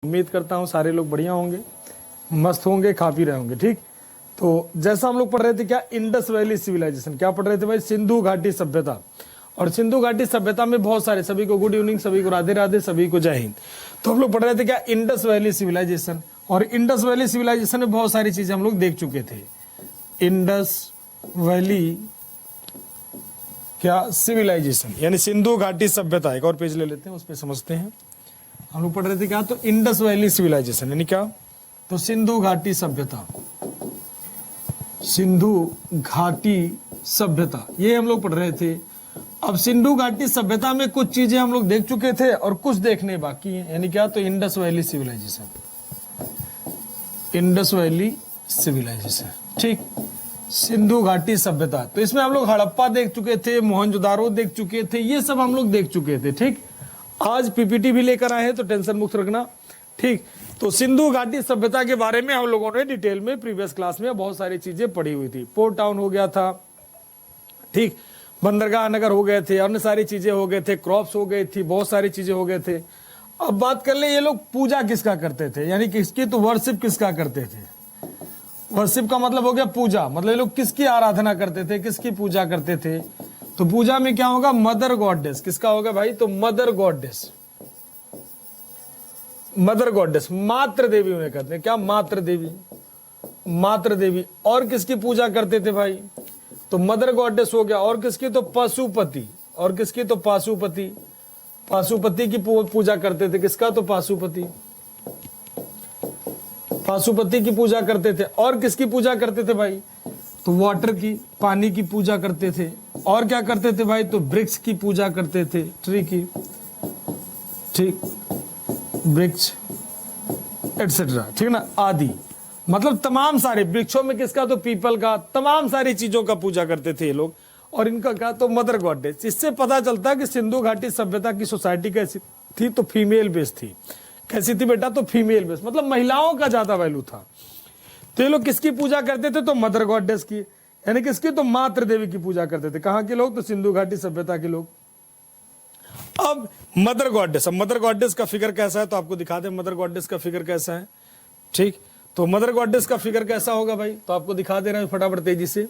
उम्मीद करता हूँ सारे लोग बढ़िया होंगे, मस्त होंगे, खा पी रहे होंगे। ठीक, तो जैसा हम लोग पढ़ रहे थे क्या, इंडस वैली सिविलाइजेशन, क्या पढ़ रहे थे भाई, सिंधु घाटी सभ्यता। और सिंधु घाटी सभ्यता में बहुत सारे, सभी को गुड इवनिंग, सभी को राधे राधे, सभी को जय हिंद। तो हम लोग पढ़ रहे थे क्या, इंडस वैली सिविलाइजेशन। और इंडस वैली सिविलाइजेशन में बहुत सारी चीजें हम लोग देख चुके थे। इंडस वैली क्या सिविलाइजेशन यानी सिंधु घाटी सभ्यता। एक और पेज ले लेते हैं, उस पर समझते हैं। हम लोग पढ़ रहे थे क्या, तो इंडस वैली सिविलाइजेशन यानी क्या, तो सिंधु घाटी सभ्यता, सिंधु घाटी सभ्यता, ये हम लोग पढ़ रहे थे। अब सिंधु घाटी सभ्यता में कुछ चीजें हम लोग देख चुके थे और कुछ देखने बाकी हैं, यानी क्या, तो Indus valley civilization, Indus valley civilization. ठीक, सिंधु घाटी सभ्यता, तो इसमें हम लोग हड़प्पा देख चुके थे, मोहनजोदारो देख चुके थे, ये सब हम लोग देख चुके थे। ठीक, आज पीपीटी भी लेकर आए हैं, तो टेंशन मुक्त रखना। ठीक, तो सिंधु घाटी सभ्यता के बारे में हम लोगों ने डिटेल में प्रीवियस क्लास में बहुत सारी चीजें पढ़ी हुई थी। पोर्ट टाउन हो गया था, ठीक, बंदरगाह नगर हो गए थे, अन्य सारी चीजें हो गए थे, क्रॉप्स हो गई थी, बहुत सारी चीजें हो गए थे। अब बात कर ले, ये लोग पूजा किसका करते थे, यानी किसकी, तो वर्शिप किसका करते थे। वर्शिप का मतलब हो गया पूजा, मतलब ये लोग किसकी आराधना करते थे, किसकी पूजा करते थे। तो पूजा में क्या होगा, मदर गॉडेस, किसका होगा भाई, तो मदर गॉडेस, मदर गॉडेस, मातृ देवी उन्हें कहते हैं। क्या, मातृ देवी, मातृ देवी। और किसकी पूजा करते थे भाई, तो मदर गॉडेस हो गया। और किसकी, तो पशुपति, और किसकी, तो पाशुपति, पाशुपति की पूजा करते थे। किसका, तो पाशुपति, पाशुपति की पूजा करते थे। और किसकी पूजा करते थे भाई, तो वाटर की, पानी की पूजा करते थे। और क्या करते थे भाई, तो वृक्ष की पूजा करते थे, ट्री की, ठीक, वृक्ष एटसेट्रा, ठीक ना, आदि, मतलब तमाम सारे वृक्षों में किसका, तो पीपल का, तमाम सारी चीजों का पूजा करते थे ये लोग। और इनका क्या, तो मदर गॉडेस। इससे पता चलता है कि सिंधु घाटी सभ्यता की सोसाइटी कैसी थी, तो फीमेल बेस्ड थी। कैसी थी बेटा, तो फीमेल बेस्ड, मतलब महिलाओं का ज्यादा वैल्यू था। तो ये लोग किसकी पूजा करते थे, तो मदर गॉडेस की, यानी किसकी, तो मातृ देवी की पूजा करते थे। कहां के लोग, तो सिंधु घाटी सभ्यता के लोग। अब मदर गॉडेस, अब मदर गॉडेस का फिगर कैसा है, तो आपको दिखा दे मदर गॉडेस का फिगर कैसा है। ठीक, तो मदर गॉडेस का फिगर कैसा होगा भाई, तो आपको दिखा दे रहे हैं फटाफट तेजी से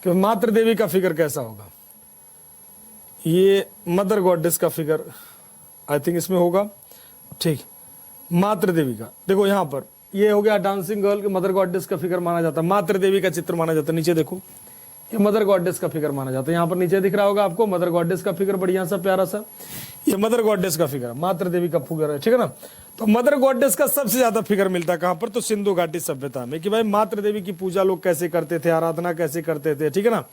कि मातृ देवी का फिगर कैसा होगा। ये मदर गॉडेस का फिगर आई थिंक इसमें होगा। ठीक, मातृ देवी का देखो यहां पर, ये हो गया डांसिंग गर्ल, मदर गॉडेस का फिगर माना जाता है, मातृ देवी का चित्र माना जाता है। नीचे देखो, ये मदर गॉडेस का फिगर माना जाता है। यहाँ पर नीचे दिख रहा होगा आपको मदर गॉडेस का फिगर, बढ़िया सा प्यारा सा, ये मदर गॉडेस का फिगर, मातृ देवी का फिगर है। ठीक है ना, तो मदर गॉडेस का सबसे ज्यादा फिगर मिलता है कहां पर, तो सिंधु घाटी सभ्यता में, कि भाई मातृ देवी की पूजा लोग कैसे करते थे, आराधना कैसे करते थे। ठीक है ना,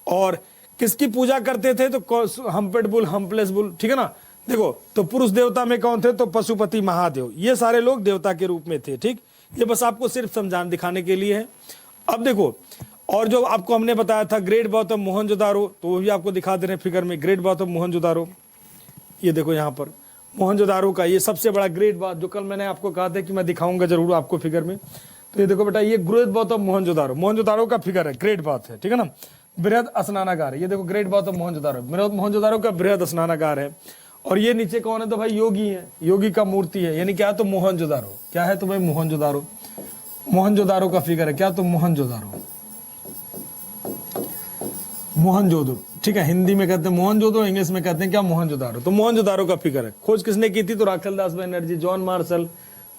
और किसकी पूजा करते थे, तो हम्पेड बुल, हम्पलेस बुल। ठीक है ना, देखो तो पुरुष देवता में कौन थे, तो पशुपति महादेव, ये सारे लोग देवता के रूप में थे। ठीक, ये बस आपको सिर्फ समझाने दिखाने के लिए है। अब देखो, और जो आपको हमने बताया था ग्रेट बाथ ऑफ मोहनजोदारो, तो वो भी आपको दिखा दे रहे हैं फिगर में, ग्रेट बाथ ऑफ मोहनजोदारो। ये देखो यहाँ पर मोहनजोदारो का ये सबसे बड़ा ग्रेट बाथ, जो कल मैंने आपको कहा था कि मैं दिखाऊंगा जरूर आपको फिगर में। तो ये देखो बेटा, ये great bath of Mohenjodaro, Mohenjodaro का फिगर है, ग्रेट बाथ है। ठीक है ना, बृहद स्नानागार, ये देखो great bath of Mohenjodaro, Mohenjodaro का बृहद स्नानागार है। और ये नीचे कौन है, तो भाई योगी है, योगी का मूर्ति है, यानी क्या, तो मोहनजोदारो। क्या है, तो भाई मोहनजोदारो, मोहनजोदारो का फिगर है। क्या, तो मोहनजोदारो, मोहनजोदड़ो। ठीक है, हिंदी में कहते हैं मोहनजोदड़ो, इंग्लिश में कहते हैं क्या, मोहनजोदारो। तो मोहनजोदारो का फिगर है। खोज किसने की थी, तो राखल दास बनर्जी, जॉन मार्शल,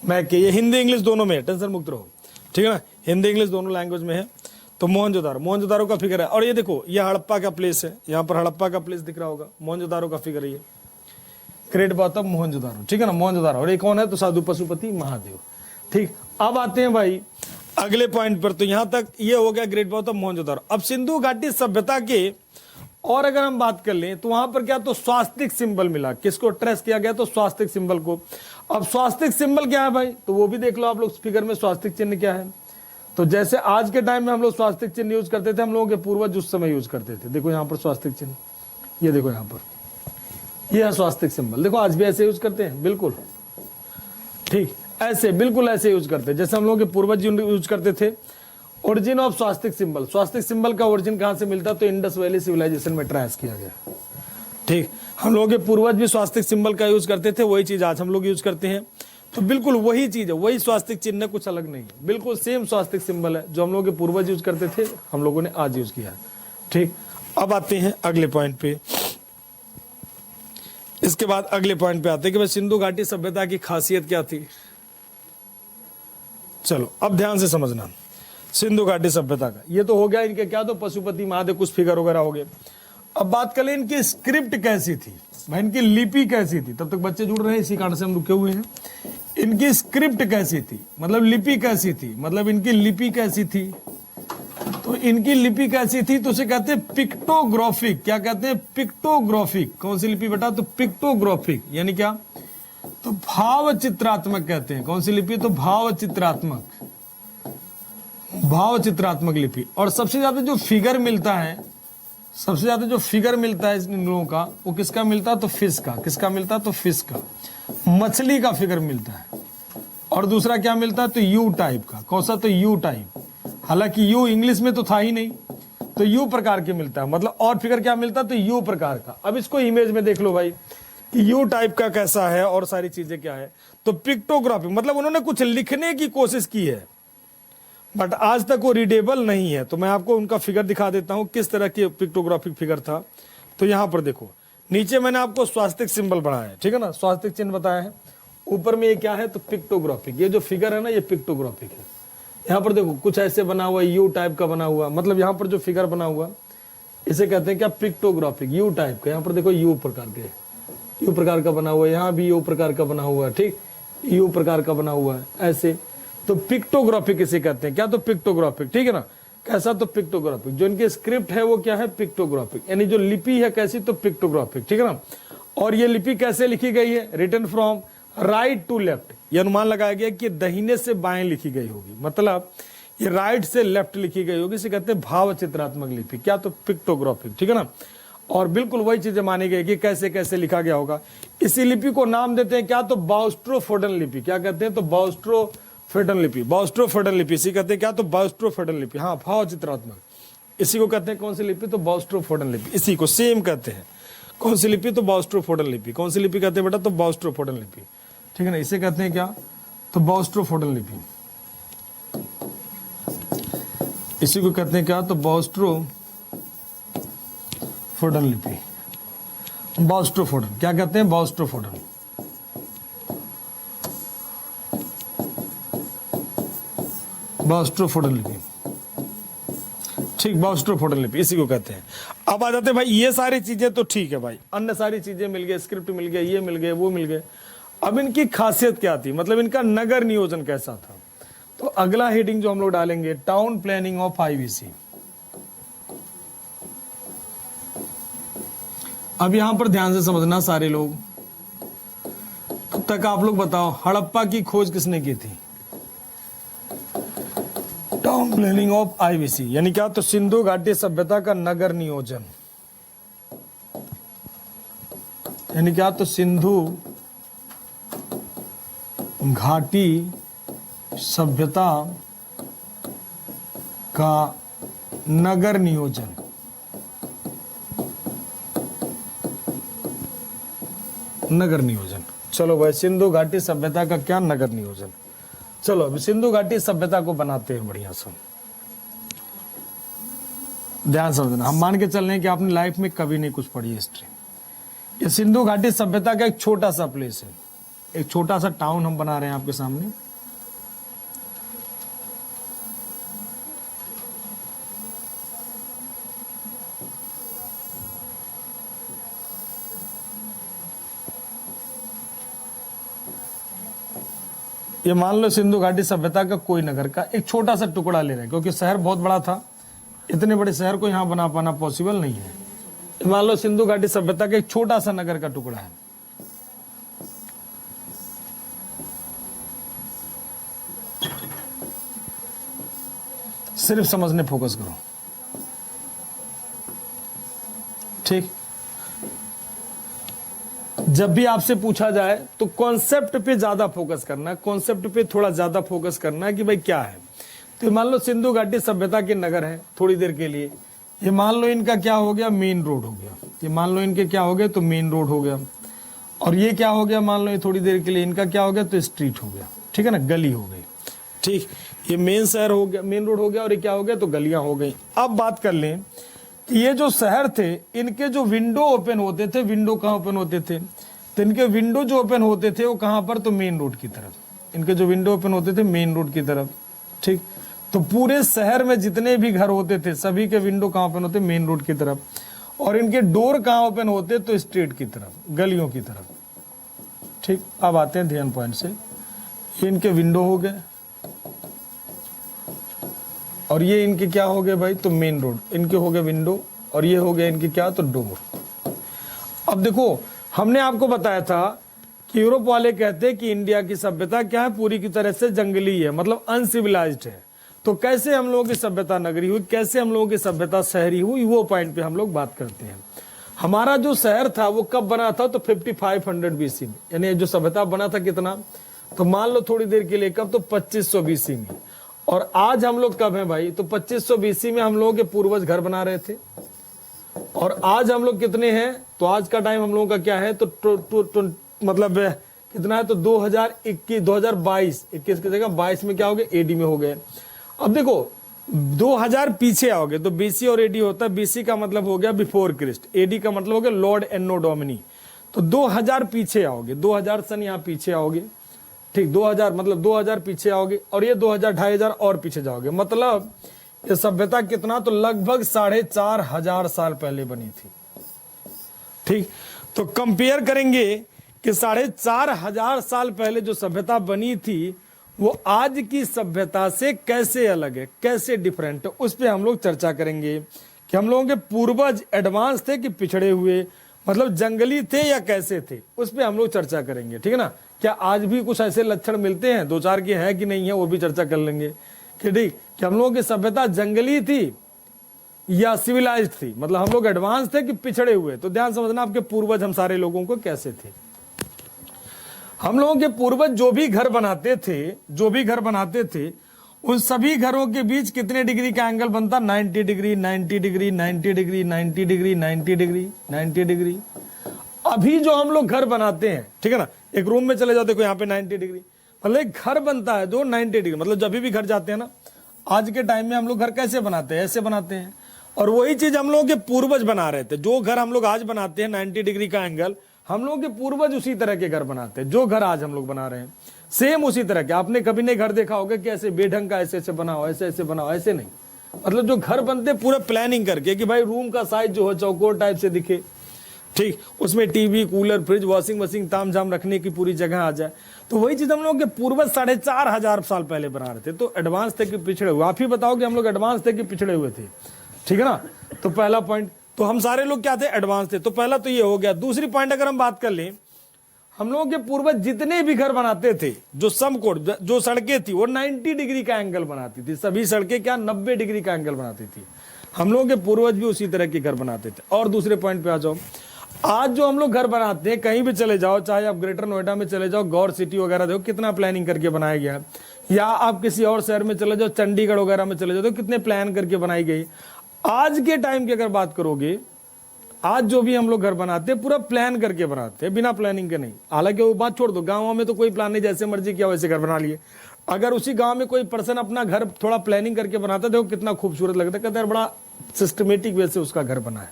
मैके। ये हिंदी इंग्लिश दोनों में है, टेंशन मुक्त रहो। ठीक है ना, हिंदी इंग्लिश दोनों लैंग्वेज में है। तो मोहनजोदारो, मोहनजोदारो का फिगर है। और ये देखो, ये हड़प्पा का प्लेस है, यहाँ पर हड़प्पा का प्लेस दिख रहा होगा, मोहनजोदारो का फिगर है ये, ग्रेट बाथ ऑफ मोहनजोदारो। ठीक है ना, मोहनजोदारो। और ये कौन है, तो साधु पशुपति महादेव। ठीक, अब आते हैं भाई अगले पॉइंट पर। तो यहां तक ये हो गया ग्रेट बाथ ऑफ मोहनजोदारो। अब सिंधु घाटी सभ्यता के और अगर हम बात कर लें, तो वहां पर क्या, तो स्वास्तिक सिंबल मिला। किसको ट्रेस किया गया, तो स्वास्तिक सिंबल को। अब स्वास्तिक सिंबल क्या है भाई, तो वो भी देख लो आप लोग फिगर में, स्वास्तिक चिन्ह क्या है। तो जैसे आज के टाइम में हम लोग स्वास्तिक चिन्ह यूज करते थे, हम लोगों के पूर्वज उस समय यूज करते थे। देखो यहाँ पर स्वास्तिक चिन्ह, ये देखो यहाँ पर, यह है स्वास्तिक सिंबल। देखो आज भी ऐसे यूज करते हैं, बिल्कुल ठीक, ऐसे बिल्कुल ऐसे यूज करते हैं जैसे हम लोग के पूर्वज यूज करते थे। ओरिजिन ऑफ स्वास्तिक सिंबल, स्वास्तिक सिंबल का ओरिजिन कहां से मिलता, तो इंडस वैली सिविलाइजेशन में ट्रेस किया गया। ठीक, हम लोग के पूर्वज भी स्वास्तिक सिंबल का यूज करते थे, वही चीज आज हम लोग यूज करते हैं। तो बिल्कुल वही चीज है, वही स्वास्तिक चिन्ह है, कुछ अलग नहीं है, बिल्कुल सेम स्वास्तिक सिंबल है जो हम लोगों के पूर्वज यूज करते थे, हम लोगों ने आज यूज किया है। ठीक, अब आते हैं अगले पॉइंट पे। इसके बाद अगले पॉइंट पे आते हैं कि भाई सिंधु घाटी सभ्यता की खासियत क्या थी। चलो अब ध्यान से समझना, सिंधु घाटी सभ्यता का ये तो हो गया इनके क्या, तो पशुपति महादेव कुछ फिगर वगैरह हो गए। अब बात करें इनकी स्क्रिप्ट कैसी थी, भाई इनकी लिपि कैसी थी। तब तक बच्चे जुड़ रहे हैं, इसी कारण से हम रुके हुए हैं। इनकी स्क्रिप्ट कैसी थी, मतलब लिपि कैसी थी, मतलब इनकी लिपि कैसी थी। तो इनकी लिपि कैसी थी, तो उसे कहते हैं पिक्टोग्राफिक। क्या कहते हैं, पिक्टोग्राफिक। कौन सी लिपि बेटा, तो पिक्टोग्राफिक, यानी क्या, तो भाव चित्रात्मक कहते हैं। कौन सी लिपि, तो भाव चित्रात्मक, भाव चित्रात्मक लिपि। और सबसे ज्यादा जो फिगर मिलता है, सबसे ज्यादा जो फिगर मिलता है इन लोगों का, वो किसका मिलता है, तो फिश का। किसका मिलता है, तो फिश का, मछली का फिगर मिलता है। और दूसरा क्या मिलता है, तो यू टाइप का। कौन सा, तो यू टाइप। हालांकि यू इंग्लिश में तो था ही नहीं, तो यू प्रकार के मिलता है, मतलब और फिगर क्या मिलता है, तो यू प्रकार का। अब इसको इमेज में देख लो भाई कि यू टाइप का कैसा है और सारी चीजें क्या है। तो पिक्टोग्राफी मतलब उन्होंने कुछ लिखने की कोशिश की है, बट आज तक वो रीडेबल नहीं है। तो मैं आपको उनका फिगर दिखा देता हूं किस तरह की पिक्टोग्राफिक फिगर था। तो यहां पर देखो, नीचे मैंने आपको स्वास्तिक सिंबल बनाया है, ठीक है ना, स्वास्तिक चिन्ह बताया है। ऊपर में ये क्या है, तो पिक्टोग्राफिक। ये जो फिगर है ना, ये पिक्टोग्राफिक है। यहाँ पर देखो कुछ ऐसे बना हुआ, यू टाइप का बना हुआ, मतलब यहाँ पर जो फिगर बना हुआ इसे कहते हैं क्या, पिक्टोग्राफिक, यू टाइप का। यहाँ पर देखो यू प्रकार के, यू प्रकार का बना हुआ है, यहाँ भी यू प्रकार का बना हुआ है, ठीक, यू प्रकार का बना हुआ है ऐसे। तो पिक्टोग्राफिक इसे कहते हैं क्या, तो पिक्टोग्राफिक, ठीक है ना। कैसा, तो पिक्टोग्राफिक। जो इनकी स्क्रिप्ट है वो क्या है, पिक्टोग्राफिक, यानी जो लिपि है कैसी, तो पिक्टोग्राफिक, ठीक है ना। और ये लिपि कैसे लिखी गई है, written from right to left. ये अनुमान लगाया गया कि दाहिने से बाएं लिखी गई होगी, मतलब ये राइट से लेफ्ट लिखी गई होगी। इसे कहते हैं भाव चित्रात्मक लिपि, क्या, तो पिक्टोग्राफिक, ठीक है ना। और बिल्कुल वही चीजें मानी गई कि कैसे कैसे लिखा गया होगा। इसी लिपि को नाम देते हैं क्या, तो बाउस्ट्रोफोडन लिपि। क्या कहते हैं, तो बाउस्ट्रोफोडन लिपि, बाउस्ट्रोफोडन लिपि इसी कहते हैं क्या, तो बाउस्ट्रोफोडन लिपि। हाँ, भाव चित्रात्मक, इसी को कहते हैं कौन सी लिपि, तो बाउस्ट्रोफोडन लिपि। इसी को सेम कहते हैं, कौन सी लिपि, तो बाउस्ट्रोफोडन लिपि। कौन सी लिपि कहते हैं बेटा, तो बाउस्ट्रोफोडन लिपि, ठीक है ना। इसे कहते हैं क्या, तो बाउस्ट्रोफोडन लिपि। इसी को कहते हैं क्या, तो बाउस्ट्रोफोडन लिपि। बाउस्ट्रोफोडन क्या कहते हैं, बाउस्ट्रोफोडन। बाउस्ट्रोफोडन लिपि, ठीक, बाउस्ट्रोफोडन लिपि इसी को कहते हैं। अब आ जाते हैं भाई, ये सारी चीजें तो ठीक है भाई, अन्य सारी चीजें मिल गए, स्क्रिप्ट मिल गए, ये मिल गए, वो मिल गए। अब इनकी खासियत क्या थी, मतलब इनका नगर नियोजन कैसा था। तो अगला हेडिंग जो हम लोग डालेंगे, टाउन प्लानिंग ऑफ आईवीसी। अब यहां पर ध्यान से समझना सारे लोग। तब तक आप लोग बताओ, हड़प्पा की खोज किसने की थी, टाउन प्लानिंग ऑफ आईवीसी, यानी क्या, तो सिंधु घाटी सभ्यता का नगर नियोजन, यानी क्या, तो सिंधु घाटी सभ्यता का नगर नियोजन। नगर नियोजन, चलो भाई, सिंधु घाटी सभ्यता का क्या, नगर नियोजन। चलो अभी सिंधु घाटी सभ्यता को बनाते हैं बढ़िया सा। ध्यान समझना, हम मान के चल रहे हैं कि आपने लाइफ में कभी नहीं कुछ पढ़ी हिस्ट्री। ये सिंधु घाटी सभ्यता का एक छोटा सा प्लेस है, एक छोटा सा टाउन हम बना रहे हैं आपके सामने। ये मान लो सिंधु घाटी सभ्यता का कोई नगर का एक छोटा सा टुकड़ा ले रहे हैं, क्योंकि शहर बहुत बड़ा था, इतने बड़े शहर को यहां बना पाना पॉसिबल नहीं है। मान लो सिंधु घाटी सभ्यता का एक छोटा सा नगर का टुकड़ा है। सिर्फ समझने फोकस करो, ठीक। जब भी आपसे पूछा जाए तो कॉन्सेप्ट पे ज्यादा फोकस करना है, कॉन्सेप्ट पे थोड़ा ज्यादा फोकस करना है कि भाई क्या है। तो मान लो सिंधु घाटी सभ्यता के नगर है थोड़ी देर के लिए, ये मान लो इनका क्या हो गया, मेन रोड हो गया। ये मान लो इनके क्या हो गए, तो मेन रोड हो गया। और ये क्या हो गया, मान लो ये थोड़ी देर के लिए इनका क्या हो गया, तो स्ट्रीट हो गया, ठीक है ना, गली हो गई। ठीक, ये मेन शहर हो गया, मेन रोड हो गया, और ये क्या हो गया, तो गलियां हो गई। अब बात कर लें कि ये जो शहर थे, इनके जो विंडो ओपन होते थे, विंडो कहाँ ओपन होते थे, तो इनके विंडो जो ओपन होते थे वो कहाँ पर, तो मेन रोड की तरफ। इनके जो विंडो ओपन होते थे मेन रोड की तरफ। ठीक, तो पूरे शहर में जितने भी घर होते थे सभी के विंडो कहाँ ओपन होते, मेन रोड की तरफ। और इनके डोर कहाँ ओपन होते, तो स्ट्रीट की तरफ, गलियों की तरफ। ठीक, अब आते हैं ध्यान पॉइंट से। ये इनके विंडो हो गए, और ये इनके क्या हो गए भाई, तो मेन रोड। इनके हो गए विंडो, और ये हो गए इनके क्या, तो डोर। अब देखो, हमने आपको बताया था कि यूरोप वाले कहते हैं कि इंडिया की सभ्यता क्या है, पूरी की तरह से जंगली है, मतलब अनसिविलाइज्ड है। तो कैसे हम लोगों की सभ्यता नगरी हुई, कैसे हम लोगों की सभ्यता शहरी हुई, वो पॉइंट पे हम लोग बात करते हैं। हमारा जो शहर था वो कब बना था, तो 5500 बीसी में, यानी जो सभ्यता बना था कितना, तो मान लो थोड़ी देर के लिए कब, तो 2500 बीसी में। और आज हम लोग कब हैं भाई, तो 2500 बीसी में हम लोगों के पूर्वज घर बना रहे थे। और आज हम लोग कितने हैं, तो आज का टाइम हम लोगों का क्या है, तो मतलब कितना है, तो 2021 2022, 21 की जगह 22 में क्या हो गया, एडी में हो गए। अब देखो 2000 पीछे आओगे तो बीसी और एडी होता है। बीसी का मतलब हो गया बिफोर क्रिस्ट, एडी का मतलब हो गया लॉर्ड एनो डोमिनी। तो 2000 पीछे आओगे, 2000 सन यहाँ पीछे आओगे। ठीक, 2000 मतलब 2000 पीछे आओगे, और ये 2000 2500 और पीछे जाओगे। मतलब ये सभ्यता कितना, तो लगभग 4500 साल पहले बनी थी। ठीक, तो कंपेयर करेंगे कि 4500 साल पहले जो सभ्यता बनी थी वो आज की सभ्यता से कैसे अलग है, कैसे डिफरेंट है, उस पर हम लोग चर्चा करेंगे कि हम लोगों के पूर्वज एडवांस थे कि पिछड़े हुए, मतलब जंगली थे या कैसे थे, उस पर हम लोग चर्चा करेंगे। ठीक है ना, क्या आज भी कुछ ऐसे लक्षण मिलते हैं, दो चार के हैं कि नहीं है, वो भी चर्चा कर लेंगे कि ठीक, कि हम लोगों की सभ्यता जंगली थी या सिविलाइज्ड थी, मतलब हम लोग एडवांस थे कि पिछड़े हुए। तो ध्यान समझना, आपके पूर्वज हम सारे लोगों को कैसे थे। हम लोगों के पूर्वज जो भी घर बनाते थे, उन सभी घरों के बीच कितने डिग्री का एंगल बनता, 90 degree, 90 degree, 90 degree, 90 degree, 90 degree, 90 degree. अभी जो हम लोग घर बनाते हैं, ठीक है ना, एक रूम में चले जाओ, देखो यहाँ पे 90 डिग्री, मतलब एक घर बनता है जो 90 डिग्री, मतलब जब भी घर जाते हैं ना, आज के टाइम में हम लोग घर कैसे बनाते हैं, ऐसे बनाते हैं। और वही चीज हम लोगों के पूर्वज बना रहे थे। जो घर हम लोग आज बनाते हैं 90 डिग्री का एंगल, हम लोगों के पूर्वज उसी तरह के घर बनाते हैं। जो घर आज हम लोग बना रहे हैं सेम उसी तरह के। आपने कभी नहीं घर देखा होगा कि ऐसे बेढंग का ऐसे ऐसे बनाओ, ऐसे ऐसे बनाओ, ऐसे नहीं। मतलब जो घर बनते पूरा प्लानिंग करके कि भाई रूम का साइज जो है चौकोर टाइप से दिखे, ठीक, उसमें TV, cooler, fridge, washing machine, ताम झाम रखने की पूरी जगह आ जाए। तो वही चीज हम लोग के पूर्वज 4500 साल पहले बना रहे थे। तो एडवांस थे कि पिछड़े हुए, आप ही बताओ कि हम लोग एडवांस थे कि पिछड़े हुए थे। ठीक है ना, तो पहला पॉइंट, तो हम सारे लोग क्या थे, एडवांस थे। तो पहला तो ये हो गया। दूसरी पॉइंट अगर हम बात कर लें, हम लोगों के पूर्वज जितने भी घर बनाते थे, जो समकोण, जो सड़कें थी वो 90 डिग्री का एंगल बनाती थी। सभी सड़कें क्या 90 डिग्री का एंगल बनाती थी। हम लोगों के पूर्वज भी उसी तरह के घर बनाते थे। और दूसरे पॉइंट पे आ जाओ, आज जो हम लोग घर बनाते हैं, कहीं भी चले जाओ, चाहे आप ग्रेटर नोएडा में चले जाओ, गौर सिटी वगैरह देखो कितना प्लानिंग करके बनाया गया है, या आप किसी और शहर में चले जाओ, चंडीगढ़ वगैरह में चले जाओ, तो कितने प्लान करके बनाई गई। आज के टाइम की अगर बात करोगे, आज जो भी हम लोग घर बनाते हैं पूरा प्लान करके बनाते हैं, बिना प्लानिंग के नहीं। हालांकि वो बात छोड़ दो, गाँव में तो कोई प्लान नहीं, जैसे मर्जी किया वैसे घर बना लिए। अगर उसी गांव में कोई पर्सन अपना घर थोड़ा प्लानिंग करके बनाता है, देखो कितना खूबसूरत लगता है। कहते हैं बड़ा सिस्टमेटिक वे से उसका घर बना है,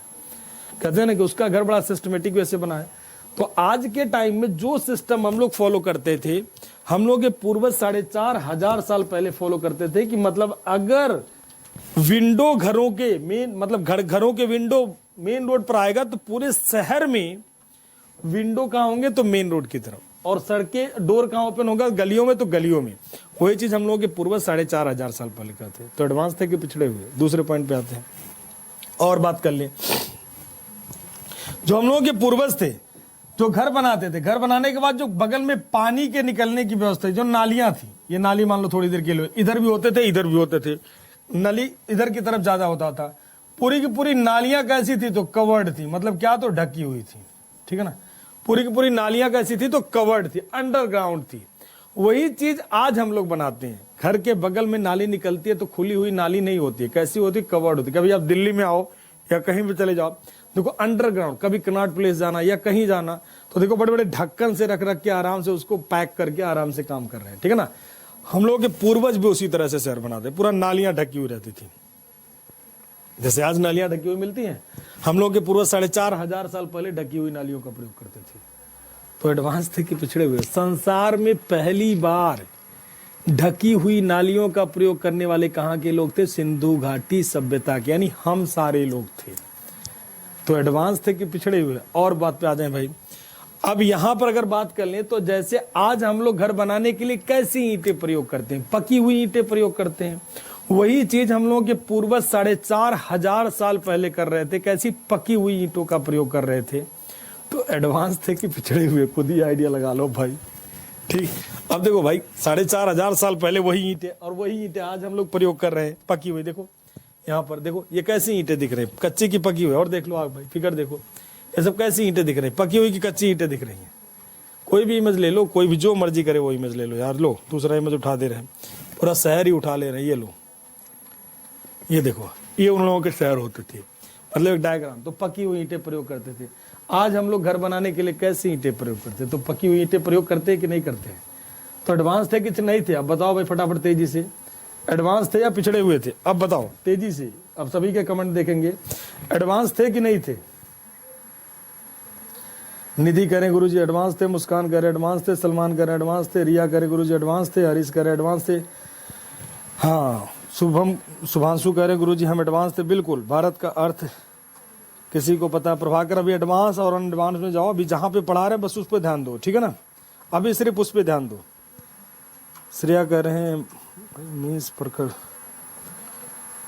कहते हैं ना कि उसका घर बड़ा सिस्टमेटिक वे से बना है। तो आज के टाइम में जो सिस्टम हम लोग फॉलो करते थे, हम लोग के पूर्वज 4500 साल पहले फॉलो करते थे कि मतलब अगर विंडो घरों के मेन, मतलब घरों के विंडो मेन रोड पर आएगा तो पूरे शहर में विंडो कहाँ होंगे, तो मेन रोड की तरफ। और सड़कें, डोर कहाँ ओपन होगा, गलियों में, तो गलियों में। वही चीज हम लोग के पूर्वज 4500 साल पहले का थे। तो एडवांस थे कि पिछड़े हुए। दूसरे पॉइंट पे आते हैं और बात कर लें। जो हम लोगों के पूर्वज थे, जो घर बनाते थे, घर बनाने के बाद जो बगल में पानी के निकलने की व्यवस्था, जो नालियां थी, ये नाली मान लो थोड़ी देर के लिए इधर भी होते थे, इधर भी होते थे, नली इधर की तरफ ज्यादा होता था। पूरी की पूरी नालियां कैसी थी, तो कवर्ड थी, मतलब क्या, तो ढकी हुई थी। ठीक है ना, पूरी की पूरी नालियां कैसी थी, तो कवर्ड थी, अंडरग्राउंड थी। वही चीज आज हम लोग बनाते हैं। घर के बगल में नाली निकलती है तो खुली हुई नाली नहीं होती है, कैसी होती है, कवर्ड होती है। कभी आप दिल्ली में आओ या कहीं भी चले जाओ देखो अंडरग्राउंड, कभी कनॉट प्लेस जाना या कहीं जाना तो देखो बड़े बड़े ढक्कन से रख के आराम से उसको पैक करके आराम से काम कर रहे हैं, ठीक है ना। हम लोगों के पूर्वज भी उसी तरह से शहर बनाते, पूरा नालियां ढकी हुई रहती थी, जैसे आज नालियां ढकी हुई मिलती हैं, हम लोग के पूर्वज 4,500 साल पहले ढकी हुई नालियों का प्रयोग करते थे। तो एडवांस थे कि पिछड़े हुए? संसार में पहली बार ढकी हुई नालियों का प्रयोग करने वाले कहाँ के लोग थे? सिंधु घाटी सभ्यता के, यानी हम सारे लोग थे। तो एडवांस थे कि पिछड़े हुए? और बात पे आ जाए भाई। अब यहां पर अगर बात कर लें तो जैसे आज हम लोग घर बनाने के लिए कैसी ईंटें प्रयोग करते हैं? पकी हुई ईंटें प्रयोग करते हैं। वही चीज हम लोगों के पूर्वज 4,500 साल पहले कर रहे थे। कैसी? पकी हुई ईंटों का प्रयोग कर रहे थे। तो एडवांस थे कि पिछड़े हुए? खुद ही आइडिया लगा लो भाई। ठीक, अब देखो भाई 4,500 साल पहले वही ईंटें, और वही ईंटें आज हम लोग प्रयोग कर रहे हैं पकी हुई। देखो यहाँ पर देखो, ये कैसी ईंटें दिख रही हैं? कच्ची की पकी हुई? और देख लो आप भाई, फिगर देखो, ये सब कैसी ईंटें दिख रही हैं? पकी हुई की कच्ची ईंटें दिख रही हैं? कोई भी इमेज ले लो, कोई भी जो मर्जी करे वो इमेज ले लो यार। लो दूसरा इमेज उठा दे रहे हैं, पूरा शहर ही उठा ले रहे हैं। ये लो, ये देखो, ये उन लोगों के शहर होते थे, मतलब एक डायग्राम। तो पकी हुई ईंटें प्रयोग करते थे। आज हम लोग घर बनाने के लिए कैसी ईंटें प्रयोग करते हैं? तो पकी हुई ईंटें प्रयोग करते हैं कि नहीं करते हैं? तो एडवांस थे कि नहीं थे? अब बताओ भाई फटाफट तेजी से, एडवांस थे या पिछड़े हुए थे? अब बताओ तेजी से, अब सभी के कमेंट देखेंगे। एडवांस थे कि नहीं थे? निधि कह रहे गुरुजी एडवांस थे, मुस्कान कह रहे एडवांस थे, सलमान कह रहे एडवांस थे, रिया कह रहे गुरुजी एडवांस थे, हरीश कह रहे एडवांस थे, हाँ शुभांशु कह रहे गुरुजी हम एडवांस थे। बिल्कुल, भारत का अर्थ किसी को पता? प्रभाकर अभी एडवांस और अनएडवांस में जाओ, अभी जहां पे पढ़ा रहे बस उस पर ध्यान दो, ठीक है ना। अभी सिर्फ उस पर ध्यान दो। श्रेया कह रहे हैं मीन्स प्रखर,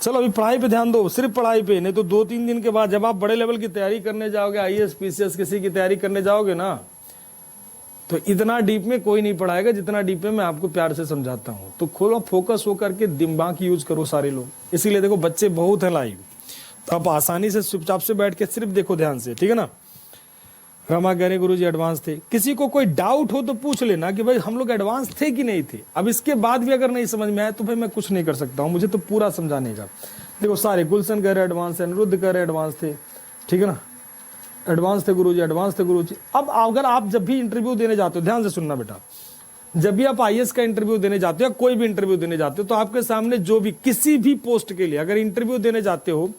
चलो अभी पढ़ाई पे ध्यान दो, सिर्फ पढ़ाई पे। नहीं तो 2-3 दिन के बाद जब आप बड़े लेवल की तैयारी करने जाओगे, आईएएस पीसीएस किसी की तैयारी करने जाओगे ना, तो इतना डीप में कोई नहीं पढ़ाएगा जितना डीप में मैं आपको प्यार से समझाता हूँ। तो खोलो, फोकस हो करके दिमाग यूज करो सारे लोग। इसीलिए देखो बच्चे बहुत हैं लाइव, तो आप आसानी से चुपचाप से बैठ के सिर्फ देखो ध्यान से, ठीक है ना। रमा कह रहे गुरुजी एडवांस थे। किसी को कोई डाउट हो तो पूछ लेना कि भाई हम लोग एडवांस थे कि नहीं थे। अब इसके बाद भी अगर नहीं समझ में आया तो भाई मैं कुछ नहीं कर सकता हूँ, मुझे तो पूरा समझाने का। देखो सारे, गुलशन कह रहे एडवांस है, अनिरुद्ध कह रहे एडवांस थे, ठीक है ना, एडवांस थे गुरुजी, एडवांस थे गुरुजी। अब अगर आप जब भी इंटरव्यू देने जाते हो, ध्यान से सुनना बेटा, जब भी आप आईएएस का इंटरव्यू देने जाते हो या कोई भी इंटरव्यू देने जाते हो, तो आपके सामने जो भी किसी भी पोस्ट के लिए अगर इंटरव्यू देने जाते हो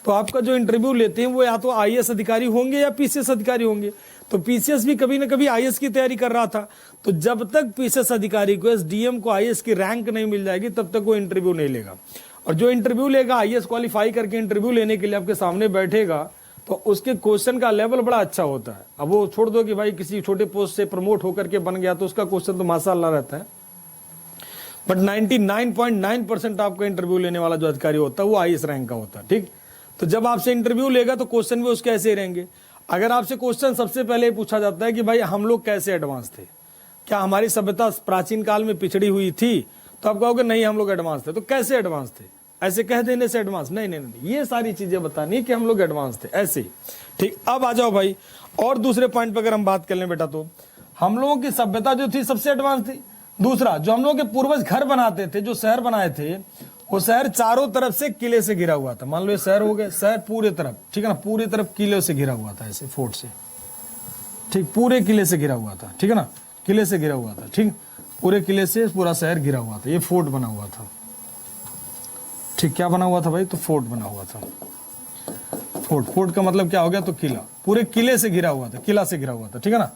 तो आपका जो इंटरव्यू लेते हैं वो या तो आईएएस अधिकारी होंगे या पीसीएस अधिकारी होंगे। तो पीसीएस भी कभी ना कभी आईएएस की तैयारी कर रहा था। तो जब तक पीसीएस अधिकारी को, एसडीएम को आईएएस की रैंक नहीं मिल जाएगी तब तक वो इंटरव्यू नहीं लेगा। और जो इंटरव्यू लेगा, आईएएस क्वालिफाई करके इंटरव्यू लेने के लिए आपके सामने बैठेगा, तो उसके क्वेश्चन का लेवल बड़ा अच्छा होता है। अब वो छोड़ दो कि भाई किसी छोटे पोस्ट से प्रमोट होकर के बन गया तो उसका क्वेश्चन तो माशाअल्लाह रहता है, बट 99.9% आपका इंटरव्यू लेने वाला जो अधिकारी होता है वो आईएएस रैंक का होता है, ठीक। तो जब आपसे इंटरव्यू लेगा तो क्वेश्चन भी उसके ऐसे रहेंगे। अगर आपसे क्वेश्चन सबसे पहले पूछा जाता है कि भाई हम लोग कैसे एडवांस थे, क्या हमारी सभ्यता प्राचीन काल में पिछड़ी हुई थी, तो आप कहोगे नहीं हम लोग एडवांस थे। तो कैसे एडवांस थे? ऐसे कह देने से एडवांस नहीं, नहीं नहीं, ये सारी चीजें बतानी कि हम लोग एडवांस थे ऐसे, ठीक। अब आ जाओ भाई, और दूसरे पॉइंट पर अगर हम बात कर लें बेटा, तो हम लोगों की सभ्यता जो थी सबसे एडवांस थी। दूसरा, जो हम लोग के पूर्वज घर बनाते थे, जो शहर बनाए थे, वो शहर चारों तरफ से किले से घिरा हुआ था। मान लो ये शहर हो गए, शहर पूरे तरफ, ठीक है ना, पूरी तरफ किले से घिरा हुआ था, ऐसे फोर्ट से, ठीक, पूरे किले से घिरा हुआ था, ठीक है ना, किले से घिरा हुआ था, ठीक, पूरे किले से पूरा शहर घिरा हुआ था। ये फोर्ट बना हुआ था, ठीक। क्या बना हुआ था भाई? तो फोर्ट बना हुआ था। फोर्ट का मतलब क्या हो गया? तो किला, पूरे किले से घिरा हुआ था, किला से घिरा हुआ था, ठीक है ना।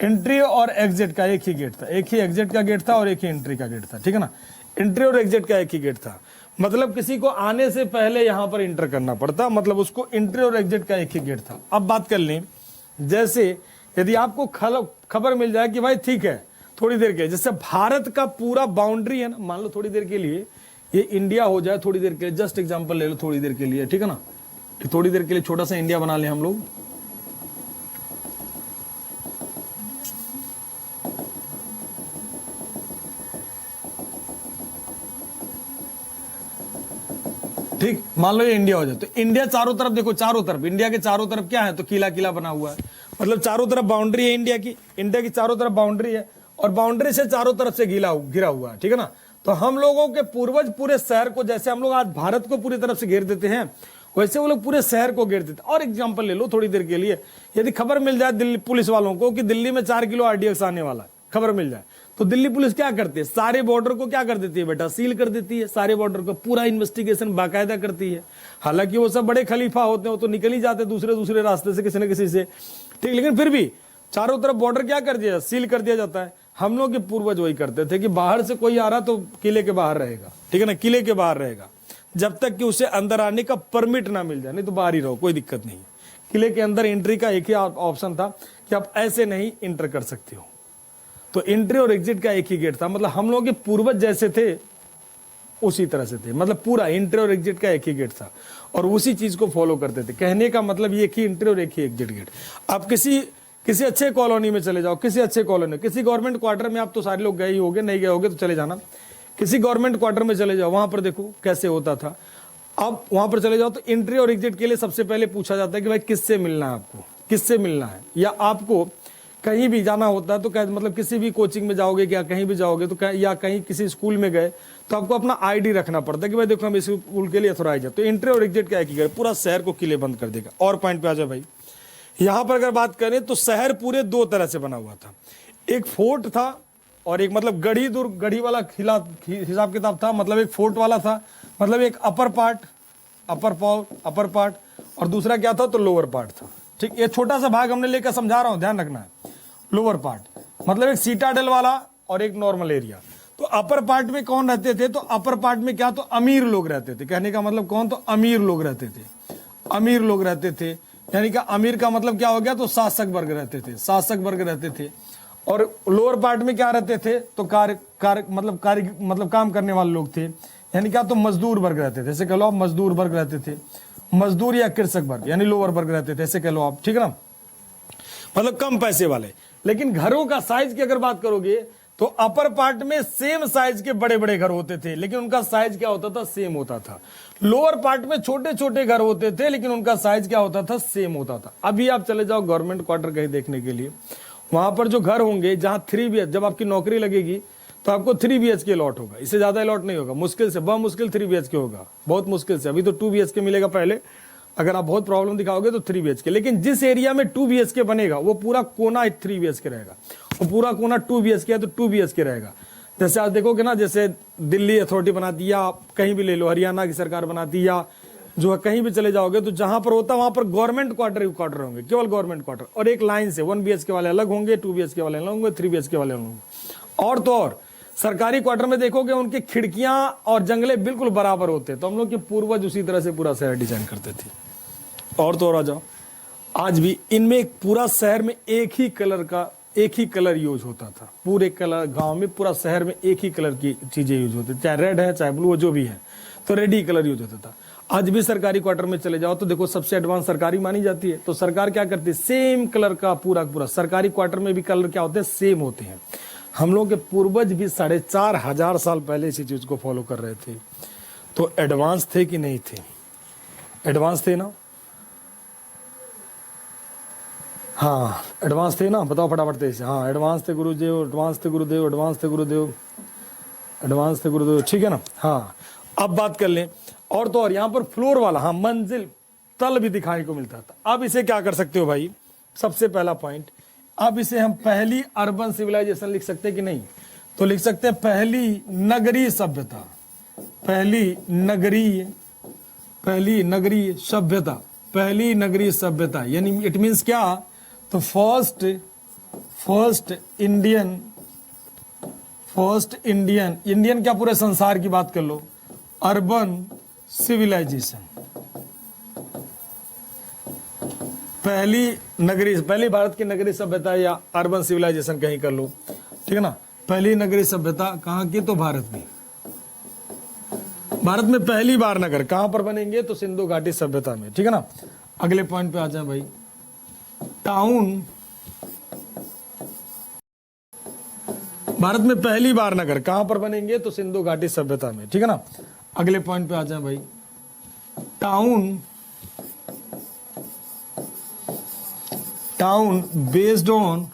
एंट्री और एग्जिट का एक ही गेट था, एक ही एग्जिट का गेट था और एक ही एंट्री का गेट था, ठीक है ना। एंट्री और एग्जिट का एक ही गेट था, मतलब किसी को आने से पहले यहां पर इंटर करना पड़ता, मतलब उसको एंट्री और एग्जिट का एक ही गेट था। अब बात कर लें, जैसे यदि आपको खबर मिल जाए कि भाई ठीक है थोड़ी देर के, जैसे भारत का पूरा बाउंड्री है ना, मान लो थोड़ी देर के लिए ये इंडिया हो जाए, थोड़ी देर के लिए, जस्ट एग्जांपल ले लो, थोड़ी देर के लिए, ठीक है ना, थोड़ी देर के लिए छोटा सा इंडिया बना ले हम लोग। ठीक, मान लो ये इंडिया हो जाए, तो इंडिया चारों तरफ देखो, चारों तरफ इंडिया के चारों तरफ क्या है? तो किला किला बना हुआ है, मतलब चारों तरफ बाउंड्री है इंडिया की चारों तरफ बाउंड्री है, और बाउंड्री से चारों तरफ से घिरा हुआ है, ठीक है ना। तो हम लोगों के पूर्वज पूरे शहर को, जैसे हम लोग आज भारत को पूरी तरफ से घेर देते हैं, वैसे वो लोग पूरे शहर को घेरते थे। और एग्जांपल ले लो थोड़ी देर के लिए, यदि खबर मिल जाए दिल्ली पुलिस वालों को कि दिल्ली में 4 किलो आरडीएक्स आने वाला है, खबर मिल जाए, तो दिल्ली पुलिस क्या करती है, सारे बॉर्डर को क्या कर देती है बेटा, सील कर देती है। सारे बॉर्डर को पूरा इन्वेस्टिगेशन बाकायदा करती है। हालांकि वो सब बड़े खलीफा होते हैं, वो तो निकल ही जाते दूसरे रास्ते से किसी न किसी से, ठीक, लेकिन फिर भी चारों तरफ बॉर्डर क्या कर दिया, सील कर दिया जाता है। हम लोग के पूर्वज वही करते थे कि बाहर से कोई आ रहा तो किले के बाहर रहेगा, ठीक है ना, किले के बाहर रहेगा जब तक कि उसे अंदर आने का परमिट ना मिल जाए, नहीं तो बाहर ही रहो, कोई दिक्कत नहीं। किले के अंदर एंट्री का एक ही ऑप्शन था कि आप ऐसे नहीं इंटर कर सकते हो। तो एंट्री और एग्जिट का एक ही गेट था। मतलब हम लोग के पूर्वज जैसे थे उसी तरह से थे, मतलब पूरा एंट्री और एग्जिट का एक ही गेट था और उसी चीज को फॉलो करते थे। कहने का मतलब ये कि एंट्री और एक ही एग्जिट गेट। आप किसी अच्छे कॉलोनी में चले जाओ, किसी अच्छे कॉलोनी, किसी गवर्नमेंट क्वार्टर में, आप तो सारे लोग गए ही होगे, नहीं गए होगे तो चले जाना, किसी गवर्नमेंट क्वार्टर में चले जाओ, वहां पर देखो कैसे होता था। अब वहां पर चले जाओ तो एंट्री और एग्जिट के लिए सबसे पहले पूछा जाता है कि भाई किससे मिलना है, आपको किससे मिलना है, या आपको कहीं भी जाना होता है तो मतलब किसी भी कोचिंग में जाओगे या कहीं भी जाओगे तो या कहीं किसी स्कूल में गए तो आपको अपना आईडी रखना पड़ता है कि भाई देखो हम इस स्कूल के लिए अथोराइज है। तो एंट्री और एग्जिट क्या है, पूरा शहर को किले बंद कर देगा। और पॉइंट पे आ जाए भाई, यहां पर अगर बात करें तो शहर पूरे 2 तरह से बना हुआ था। एक फोर्ट था और एक मतलब गढ़ी दुर्ग, गढ़ी वाला हिसाब किताब था, मतलब एक फोर्ट वाला था, मतलब एक अपर पार्ट और दूसरा क्या था तो लोअर पार्ट था। ठीक, ये छोटा सा भाग हमने लेकर समझा रहा हूं, ध्यान रखना है। लोअर पार्ट मतलब एक सीटाडेल वाला और एक नॉर्मल एरिया। तो अपर पार्ट में कौन रहते थे, तो अपर पार्ट में क्या, तो अमीर लोग रहते थे। कहने का मतलब कौन, तो अमीर लोग रहते थे, अमीर लोग रहते थे। यानी कि अमीर का मतलब क्या हो गया, तो शासक वर्ग रहते थे, शासक वर्ग रहते थे। और लोअर पार्ट में क्या रहते थे, तो कार्य काम करने वाले लोग थे, यानी क्या, तो मजदूर वर्ग रहते थे, जैसे कह लो आप मजदूर वर्ग रहते थे, मजदूर या कृषक वर्ग यानी लोअर वर्ग रहते थे, ऐसे कह लो आप, ठीक है ना, मतलब कम पैसे वाले। लेकिन घरों का साइज की अगर बात करोगे तो अपर पार्ट में सेम साइज के बड़े बड़े घर होते थे, लेकिन उनका साइज क्या होता था, सेम होता था। लोअर पार्ट में छोटे छोटे घर होते थे, लेकिन उनका साइज क्या होता था, सेम होता था। अभी आप चले जाओ गवर्नमेंट क्वार्टर कहीं देखने के लिए, वहां पर जो घर होंगे जहां 3 BHK, जब आपकी नौकरी लगेगी तो आपको 3 BHK अलॉट होगा, इससे ज्यादा अलॉट नहीं होगा, मुश्किल से बहुत मुश्किल 3 BHK होगा, बहुत मुश्किल से। अभी तो 2 BHK मिलेगा, पहले अगर आप बहुत प्रॉब्लम दिखाओगे तो 3 BHK। लेकिन जिस एरिया में 2 BHK बनेगा वो पूरा कोना 3 BHK रहेगा, वो पूरा कोना 2 BHK है तो 2 BHK रहेगा। जैसे आप देखोगे ना, जैसे दिल्ली अथॉरिटी बनाती है, या कहीं भी ले लो, हरियाणा की सरकार बनाती है, या जो है कहीं भी चले जाओगे तो जहां पर होता है वहां पर गवर्नमेंट क्वार्टर होंगे, केवल गवर्नमेंट क्वार्टर, और एक लाइन से 1 BHK वाले अलग होंगे, 2 BHK वाले अलग होंगे, 3 BHK वाले अलग होंगे। और तो और सरकारी क्वार्टर में देखोगे उनकी खिड़कियां और जंगले बिल्कुल बराबर होते हैं। तो हम लोग के पूर्वज उसी तरह से पूरा शहर डिजाइन करते थे। और तो और आ जाओ, आज भी इनमें पूरा शहर में एक ही कलर यूज होता था, पूरे कलर गांव में, पूरा शहर में एक ही कलर की चीजें यूज होती थी, चाहे रेड है चाहे ब्लू, जो भी है, तो रेड ही कलर यूज होता था। आज भी सरकारी क्वार्टर में चले जाओ तो देखो सबसे एडवांस सरकारी मानी जाती है, तो सरकार क्या करती है, सेम कलर का पूरा सरकारी क्वार्टर में भी कलर क्या होते हैं, सेम होते हैं। हम लोग के पूर्वज भी 4500 साल पहले इसी चीज को फॉलो कर रहे थे। तो एडवांस थे कि नहीं थे, एडवांस थे ना, हाँ एडवांस थे ना, बताओ फटाफट से। हाँ एडवांस थे गुरुदेव, एडवांस थे गुरुदेव, एडवांस थे गुरुदेव, एडवांस थे गुरुदेव, ठीक है ना। हाँ अब बात कर लें, और तो और यहाँ पर फ्लोर वाला, हाँ मंजिल तल भी दिखाने को मिलता था। अब इसे क्या कर सकते हो भाई, सबसे पहला पॉइंट, अब इसे हम पहली अर्बन सिविलाइजेशन लिख सकते हैं कि नहीं, तो लिख सकते हैं पहली नगरीय सभ्यता, पहली नगरीय सभ्यता, पहली नगरीय सभ्यता, यानी इट मीन्स क्या, तो फर्स्ट इंडियन क्या, पूरे संसार की बात कर लो, अर्बन सिविलाइजेशन, पहली भारत की नगरीय सभ्यता या अर्बन सिविलाइजेशन कहीं कर लो, ठीक है ना। पहली नगरीय सभ्यता कहाँ की, तो भारत में पहली बार नगर कहां पर बनेंगे, तो सिंधु घाटी सभ्यता में, ठीक है ना। अगले पॉइंट पे आ जाए भाई, टाउन, भारत में पहली बार नगर कहां पर बनेंगे, तो सिंधु घाटी सभ्यता में, ठीक है ना। अगले पॉइंट पे आ जाए भाई, town based on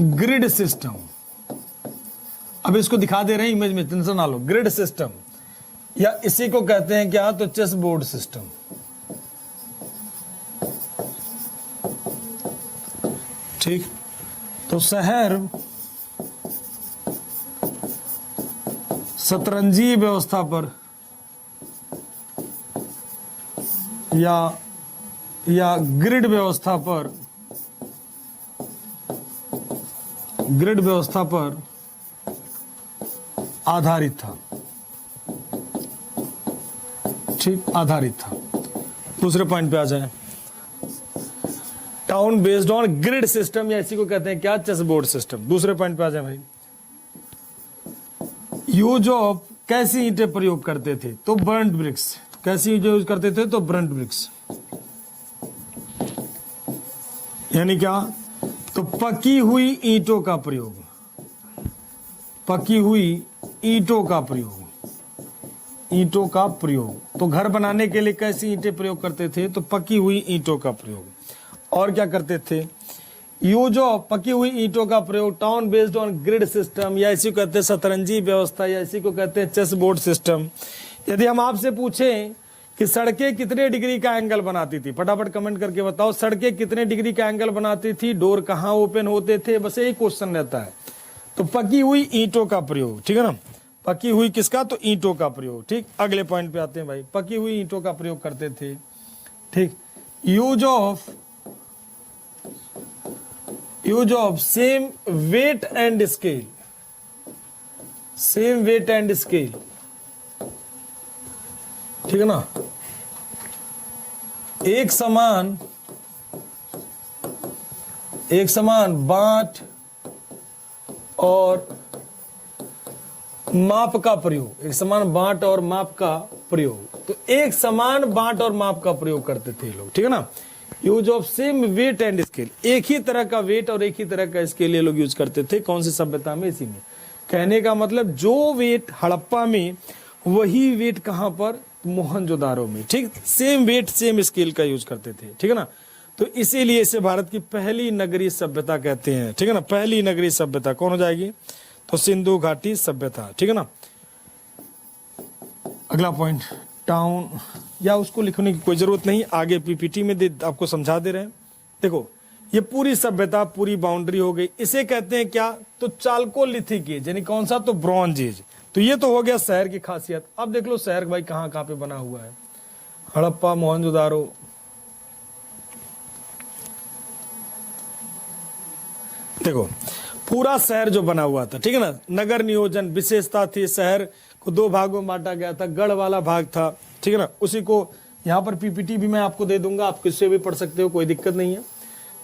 grid system. अब इसको दिखा दे रहे हैं इमेज में, टेंशन ना लो। ग्रिड सिस्टम या इसी को कहते हैं क्या, तो चेस बोर्ड सिस्टम, ठीक। तो शहर शतरंजी व्यवस्था पर या ग्रिड व्यवस्था पर आधारित था। ठीक, आधारित था। दूसरे पॉइंट पे आ जाए। Town based on grid system, या इसी को कहते हैं क्या, चेस बोर्ड सिस्टम। दूसरे पॉइंट पे आ जाए भाई। यूज ऑफ, कैसी ईंटें प्रयोग करते थे, तो बर्न्ड ब्रिक्स। कैसी ईंटें यूज करते थे, तो बर्न्ड ब्रिक्स। यानी क्या, तो पकी हुई ईंटों का प्रयोग, पकी हुई ईंटों का प्रयोग, ईंटों का प्रयोग। तो घर बनाने के लिए कैसी ईंटें प्रयोग करते थे, तो पकी हुई ईंटों का प्रयोग। और क्या करते थे, यूज ऑफ, पकी हुई ईंटों का प्रयोग, town based on grid system, या इसी को कहते हैं शतरंजी व्यवस्था, या इसी को कहते हैं चेस बोर्ड सिस्टम। यदि हम आपसे पूछें कि सड़कें कितने डिग्री का एंगल बनाती थी, फटाफट कमेंट करके बताओ, सड़कें कितने डिग्री का एंगल बनाती थी, डोर कहां ओपन होते थे, बस यही क्वेश्चन रहता है। तो पकी हुई ईंटों का प्रयोग, ठीक है ना, पकी हुई किसका, तो ईंटों का प्रयोग। ठीक, अगले पॉइंट पे आते हैं भाई। पकी हुई ईंटों का प्रयोग करते थे। ठीक, use of same weight and scale, same weight and scale, ठीक है ना, एक समान बांट और माप का प्रयोग, एक समान बांट और माप का प्रयोग। तो एक समान बांट और माप का प्रयोग करते थे लोग, ठीक है ना। Use of same weight and scale, एक ही तरह का वेट और एक ही तरह का स्केल ये लोग यूज करते थे। कौन सी सभ्यता में, इसी में। कहने का मतलब जो वेट हड़प्पा में, वही वेट कहां पर, मोहनजोदारो में। ठीक, सेम वेट सेम स्केल का यूज करते थे, ठीक है ना। तो इसीलिए इसे भारत की पहली नगरीय सभ्यता कहते हैं, ठीक है ना। पहली नगरीय सभ्यता कौन हो जाएगी, तो सिंधु घाटी सभ्यता, ठीक है ना। अगला पॉइंट, टाउन, या उसको लिखने की कोई जरूरत नहीं, आगे पीपीटी में आपको समझा दे रहे हैं। देखो, ये पूरी सभ्यता, पूरी बाउंड्री हो गई। इसे कहते हैं क्या, तो चालकोलिथिक एज, यानी कौन सा, तो ब्रॉन्ज एज। तो ये तो हो गया शहर की खासियत। अब देख लो शहर भाई कहां कहां पे बना हुआ है, हड़प्पा, मोहनजोदारो। देखो पूरा शहर जो बना हुआ था, ठीक है ना, नगर नियोजन विशेषता थी, शहर को दो भागों में बांटा गया था, गढ़ वाला भाग था, ठीक है ना। उसी को यहाँ पर पीपीटी भी मैं आपको दे दूंगा, आप किससे भी पढ़ सकते हो, कोई दिक्कत नहीं है।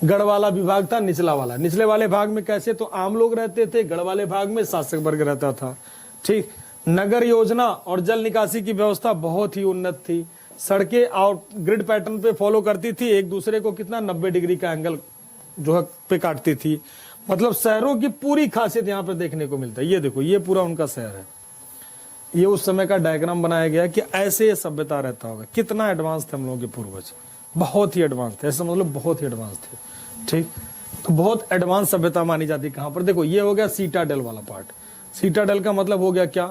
गढ़ वाला विभाग था, निचला वाला। निचले वाले भाग में कैसे, तो आम लोग रहते थे, गढ़ वाले भाग में शासक वर्ग रहता था। ठीक, नगर योजना और जल निकासी की व्यवस्था बहुत ही उन्नत थी। सड़कें और ग्रिड पैटर्न पे फॉलो करती थी, एक दूसरे को कितना 90 डिग्री का एंगल जो है पे काटती थी। मतलब शहरों की पूरी खासियत यहाँ पे देखने को मिलता है। ये देखो, ये पूरा उनका शहर है। ये उस समय का डायग्राम बनाया गया कि ऐसे सभ्यता रहता होगा। कितना एडवांस थे हम लोगों के पूर्वज, बहुत ही एडवांस थे, ऐसा मतलब बहुत ही एडवांस थे। ठीक, तो बहुत एडवांस सभ्यता मानी जाती है कहां पर। देखो ये हो गया सीटाडेल वाला पार्ट। सीटाडेल का मतलब हो गया क्या,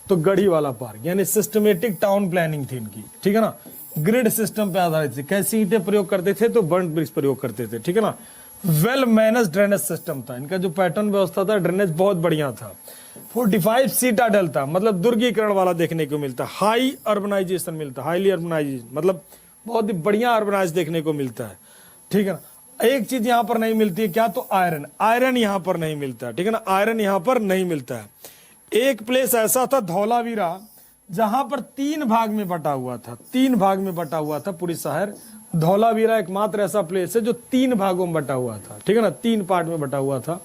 तो गढ़ी वाला पार्क, यानी सिस्टमेटिक टाउन प्लानिंग थी इनकी, ठीक है ना। ग्रिड सिस्टम पे आधारित थी। कैसी ईंटें प्रयोग करते थे, तो बर्न्ड ब्रिक्स प्रयोग करते थे, ठीक है ना। वेल मैनेज ड्रेनेज सिस्टम था इनका, जो पैटर्न व्यवस्था था, ड्रेनेज बहुत बढ़िया था। 45 सीटाडेल था, मतलब दुर्गीकरण वाला देखने को मिलता। हाई अर्बनाइजेशन मिलता, हाईली अर्बनाइजेशन मतलब बहुत ही बढ़िया अर्बनाइज देखने को मिलता है, ठीक है ना। एक चीज यहां पर नहीं मिलती है, क्या, तो आयरन। आयरन यहां पर नहीं मिलता है, ठीक है ना, आयरन यहां पर नहीं मिलता है। एक प्लेस ऐसा था धौलावीरा, जहां पर 3 भाग में बटा हुआ था, 3 भाग में बटा हुआ था पूरी शहर। धौलावीरा एकमात्र ऐसा प्लेस है जो 3 भागों में बटा हुआ था, ठीक है ना, 3 पार्ट में बटा हुआ था।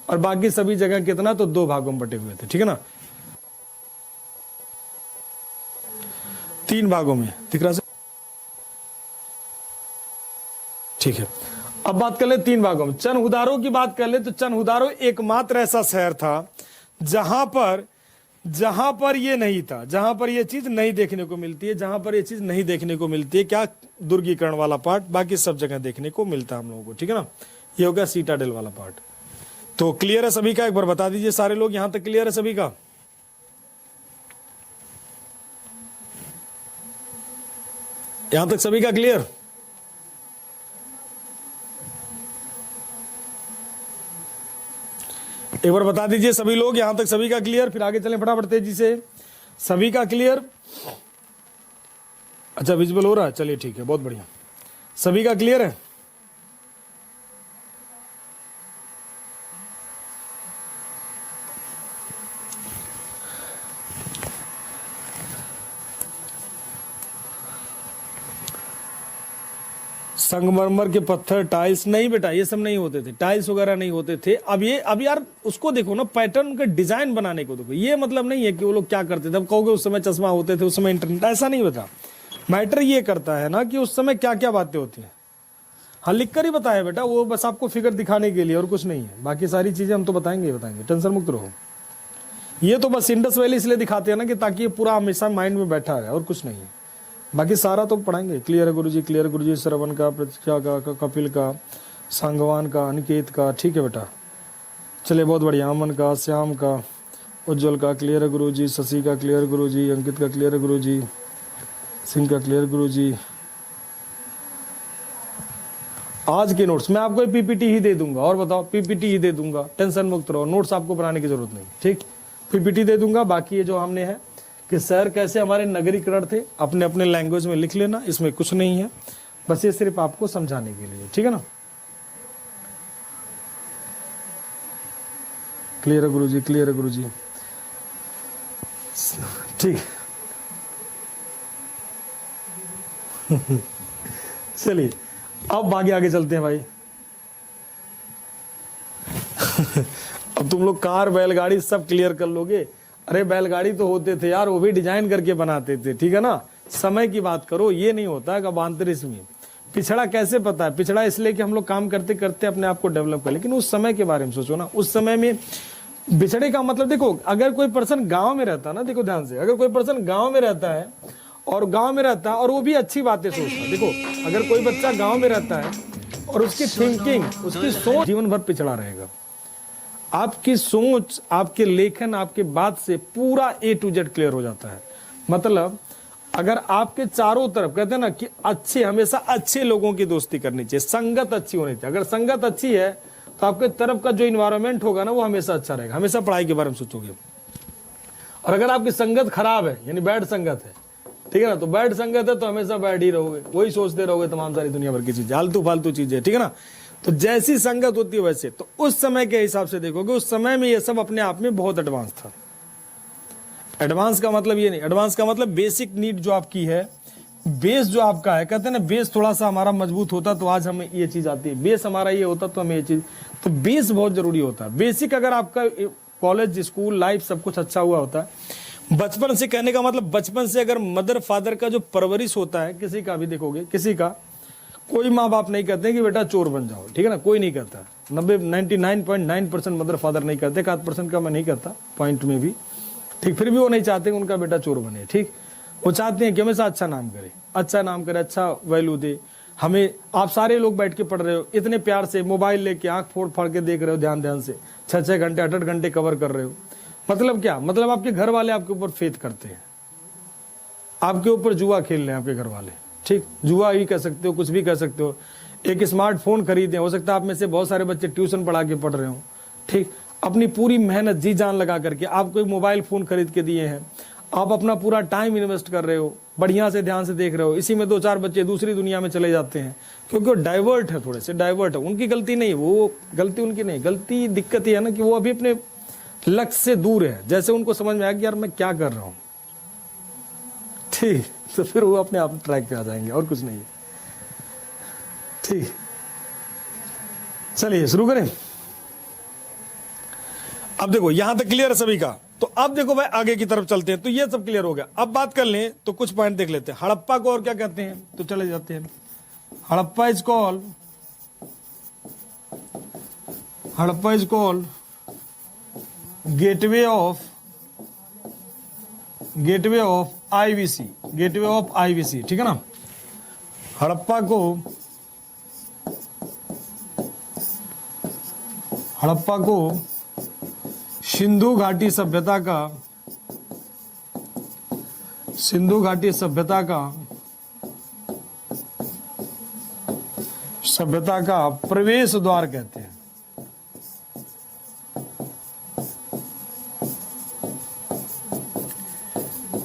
और बाकी सभी जगह कितना, तो 2 भागों में बटे हुए थे, ठीक है ना, 3 भागों में दिख रहा है, ठीक है। अब बात कर ले 3 भागों में। चनहुदारो की बात कर ले तो चनहुदारो एकमात्र ऐसा शहर था जहां पर ये नहीं था, जहां पर ये चीज नहीं देखने को मिलती है, जहां पर ये चीज नहीं देखने को मिलती है, क्या, दुर्गीकरण वाला पार्ट। बाकी सब जगह देखने को मिलता है हम लोगों को, ठीक है ना। ये हो गया सीटाडेल वाला पार्ट। तो क्लियर है सभी का, एक बार बता दीजिए सारे लोग, यहां तक क्लियर है सभी का। यहां तक सभी का क्लियर। एक बार बता दीजिए सभी लोग, यहां तक सभी का क्लियर, फिर आगे चलें फटाफट तेजी से। सभी का क्लियर? अच्छा विजुअल हो रहा है, चलिए ठीक है, बहुत बढ़िया। सभी का क्लियर है? संगमरमर के पत्थर, टाइल्स नहीं बेटा, ये सब नहीं होते थे, टाइल्स वगैरह नहीं होते थे। अब यार उसको देखो ना, पैटर्न का डिजाइन बनाने को देखो। ये मतलब नहीं है कि वो लोग क्या करते थे। अब कहोगे उस समय चश्मा होते थे, उस समय इंटरनेट, ऐसा नहीं होता। मैटर ये करता है ना कि उस समय क्या क्या बातें होती हैं। हाँ लिख कर ही बताया बेटा, वो बस आपको फिगर दिखाने के लिए, और कुछ नहीं है। बाकी सारी चीजें हम तो बताएंगे बताएंगे, टेंशन मुक्त रहो। ये तो बस इंडस वैली इसलिए दिखाते हैं ना कि ताकि ये पूरा हमेशा माइंड में बैठा रहे, और कुछ नहीं है। बाकी सारा तो पढ़ाएंगे। क्लियर है गुरुजी, क्लियर है गुरुजी। श्रवण का, प्रतीक्षा का, कपिल का, सांगवान का, अनिकेत का, ठीक है बेटा, चलिए बहुत बढ़िया। अमन का, श्याम का, उज्जवल का क्लियर है गुरुजी। शशि का क्लियर गुरुजी। अंकित का क्लियर है गुरुजी। सिंह का क्लियर गुरुजी। आज के नोट्स मैं आपको पीपीटी ही दे दूंगा, और बताओ पीपीटी ही दे दूंगा, टेंशन मुक्त रहो, नोट्स आपको बनाने की जरूरत नहीं, ठीक। पीपीटी दे दूंगा। बाकी ये जो हमने है कि शहर कैसे हमारे नगरीकरण थे, अपने अपने लैंग्वेज में लिख लेना, इसमें कुछ नहीं है, बस ये सिर्फ आपको समझाने के लिए, ठीक है ना। क्लियर है गुरुजी, क्लियर है गुरुजी, ठीक। चलिए अब आगे चलते हैं भाई। अब तुम लोग कार बैलगाड़ी सब क्लियर कर लोगे। अरे बैलगाड़ी तो होते थे यार, वो भी डिजाइन करके बनाते थे, ठीक है ना। समय की बात करो, ये नहीं होता है कब अंतरिक्ष में। पिछड़ा कैसे पता है? पिछड़ा इसलिए कि हम लोग काम करते करते अपने आप को डेवलप कर, लेकिन उस समय के बारे में सोचो ना। उस समय में बिछड़े का मतलब देखो, अगर कोई पर्सन गांव में रहता है ना, देखो ध्यान से, अगर कोई पर्सन गांव में रहता है और वो भी अच्छी बातें सोचता है। देखो अगर कोई बच्चा गांव में रहता है और उसकी थिंकिंग, उसकी सोच जीवन भर पिछड़ा रहेगा। आपकी सोच, आपके लेखन, आपके बात से पूरा A to Z क्लियर हो जाता है। मतलब अगर आपके चारों तरफ, कहते हैं ना कि अच्छे, हमेशा अच्छे लोगों की दोस्ती करनी चाहिए, संगत अच्छी होनी चाहिए। अगर संगत अच्छी है तो आपके तरफ का जो इन्वायरमेंट होगा ना, वो हमेशा अच्छा रहेगा। हमेशा पढ़ाई के बारे में सोचोगे। और अगर आपकी संगत खराब है, यानी बैड संगत है, ठीक है ना, तो बैड संगत है तो हमेशा बैड ही रहोगे, वही सोचते रहोगे तमाम सारी दुनिया भर की चीजें, आलतू फालतू चीजें, ठीक है ना। तो जैसी संगत होती है वैसे, तो उस समय के हिसाब से देखोगे, उस समय में ये सब अपने आप में बहुत एडवांस था। एडवांस का मतलब ये नहीं, एडवांस का मतलब बेसिक नीड जो आपकी है, बेस जो आपका है, कहते हैं ना बेस थोड़ा सा हमारा मजबूत होता तो आज हमें ये चीज आती है, बेस हमारा ये होता तो हमें ये चीज, तो बेस बहुत जरूरी होता है। बेसिक अगर आपका कॉलेज, स्कूल लाइफ सब कुछ अच्छा हुआ होता है, बचपन से, कहने का मतलब बचपन से अगर मदर फादर का जो परवरिश होता है, किसी का भी देखोगे, किसी का, कोई माँ बाप नहीं कहते कि बेटा चोर बन जाओ, ठीक है ना, कोई नहीं कहता। 99.9% मदर फादर नहीं कहते, 1% का मैं नहीं कहता पॉइंट में भी, ठीक। फिर भी वो नहीं चाहते कि उनका बेटा चोर बने, ठीक। वो चाहते हैं कि हमेशा अच्छा नाम करे, अच्छा नाम करे, अच्छा वैल्यू दे हमें। आप सारे लोग बैठ के पढ़ रहे हो, इतने प्यार से मोबाइल लेके आंख फोड़ फाड़ के देख रहे हो, ध्यान से 6-6 घंटे 8-8 घंटे कवर कर रहे हो। मतलब क्या? मतलब आपके घर वाले आपके ऊपर फेथ करते हैं, आपके ऊपर जुआ खेल रहे हैं आपके घर वाले, ठीक। जुआ ही कह सकते हो, कुछ भी कह सकते हो। एक स्मार्टफोन खरीदे, हो सकता है आप में से बहुत सारे बच्चे ट्यूशन पढ़ा के पढ़ रहे हो, ठीक। अपनी पूरी मेहनत जी जान लगा करके आपको एक मोबाइल फोन खरीद के दिए हैं, आप अपना पूरा टाइम इन्वेस्ट कर रहे हो, बढ़िया से ध्यान से देख रहे हो। इसी में 2-4 बच्चे दूसरी दुनिया में चले जाते हैं, क्योंकि वो डाइवर्ट है, थोड़े से डाइवर्ट है। उनकी गलती नहीं, वो गलती उनकी नहीं, गलती दिक्कत ये है ना कि वो अभी अपने लक्ष्य से दूर है। जैसे उनको समझ में आया कि यार मैं क्या कर रहा हूं, ठीक, तो फिर वो अपने आप ट्रैक पे आ जाएंगे, और कुछ नहीं है, ठीक। चलिए शुरू करें। अब देखो यहां तक क्लियर है सभी का। तो अब देखो भाई आगे की तरफ चलते हैं। तो ये सब क्लियर हो गया। अब बात कर लें तो कुछ पॉइंट देख लेते हैं। हड़प्पा को और क्या कहते हैं, तो चले जाते हैं। Harappa is called gateway of IVC, ठीक है ना। हड़प्पा को सिंधु घाटी सभ्यता का प्रवेश द्वार कहते हैं।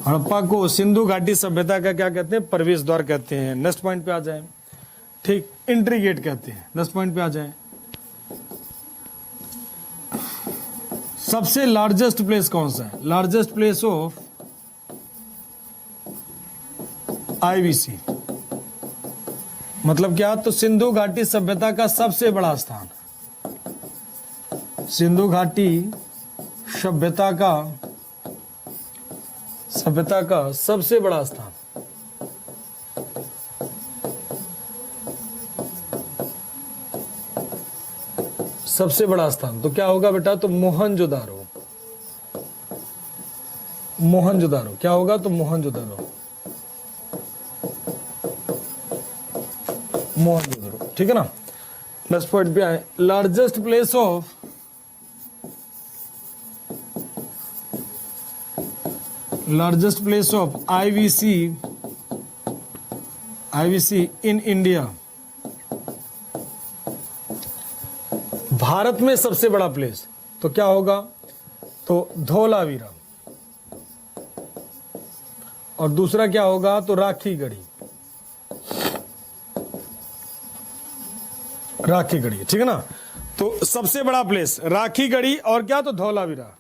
हड़प्पा को सिंधु घाटी सभ्यता का क्या कहते हैं? प्रवेश द्वार कहते हैं। नेक्स्ट पॉइंट पे आ जाए। ठीक, एंट्री गेट कहते हैं। नेक्स्ट पॉइंट पे आ जाए। सबसे लार्जेस्ट प्लेस कौन सा है? लार्जेस्ट प्लेस ऑफ आईवीसी मतलब क्या? तो सिंधु घाटी सभ्यता का सबसे बड़ा स्थान, सिंधु घाटी सभ्यता का सबसे बड़ा स्थान, सबसे बड़ा स्थान तो क्या होगा बेटा? तो मोहनजोदारो। मोहनजोदारो क्या होगा? तो मोहनजोदारो, मोहनजोदारो। ठीक है ना। नेक्स्ट पॉइंट पे आए। Largest place of IVC in India. Bharat में सबसे बड़ा प्लेस तो क्या होगा? तो धौलावीरा। और दूसरा क्या होगा? तो राखीगढ़ी। राखीगढ़ी, ठीक है ना। तो सबसे बड़ा प्लेस राखीगढ़ी और क्या? तो धौलावीरा।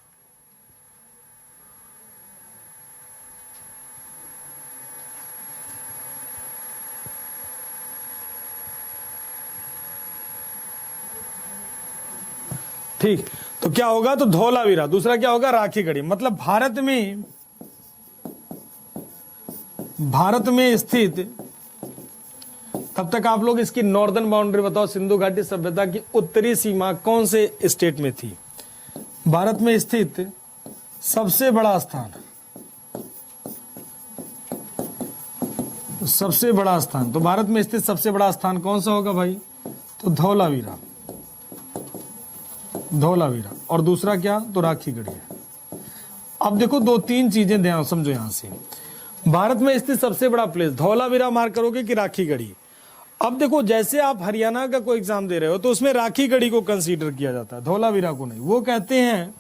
ठीक, तो क्या होगा? तो धौलावीरा। दूसरा क्या होगा? राखीगढ़ी। मतलब भारत में स्थित, तब तक आप लोग इसकी नॉर्दर्न बाउंड्री बताओ। सिंधु घाटी सभ्यता की उत्तरी सीमा कौन से स्टेट में थी? भारत में स्थित सबसे बड़ा स्थान, सबसे बड़ा स्थान, तो भारत में स्थित सबसे बड़ा स्थान कौन सा होगा भाई? तो धौलावीरा। धौलावीरा। और दूसरा क्या? तो राखीगढ़ी है। अब देखो दो तीन चीजें ध्यान समझो यहां से। भारत में स्थित सबसे बड़ा प्लेस, धौलावीरा मार्क करोगे कि राखीगढ़ी। अब देखो जैसे आप हरियाणा का कोई एग्जाम दे रहे हो तो उसमें राखीगढ़ी को कंसीडर किया जाता है, धौलावीरा को नहीं। वो कहते हैं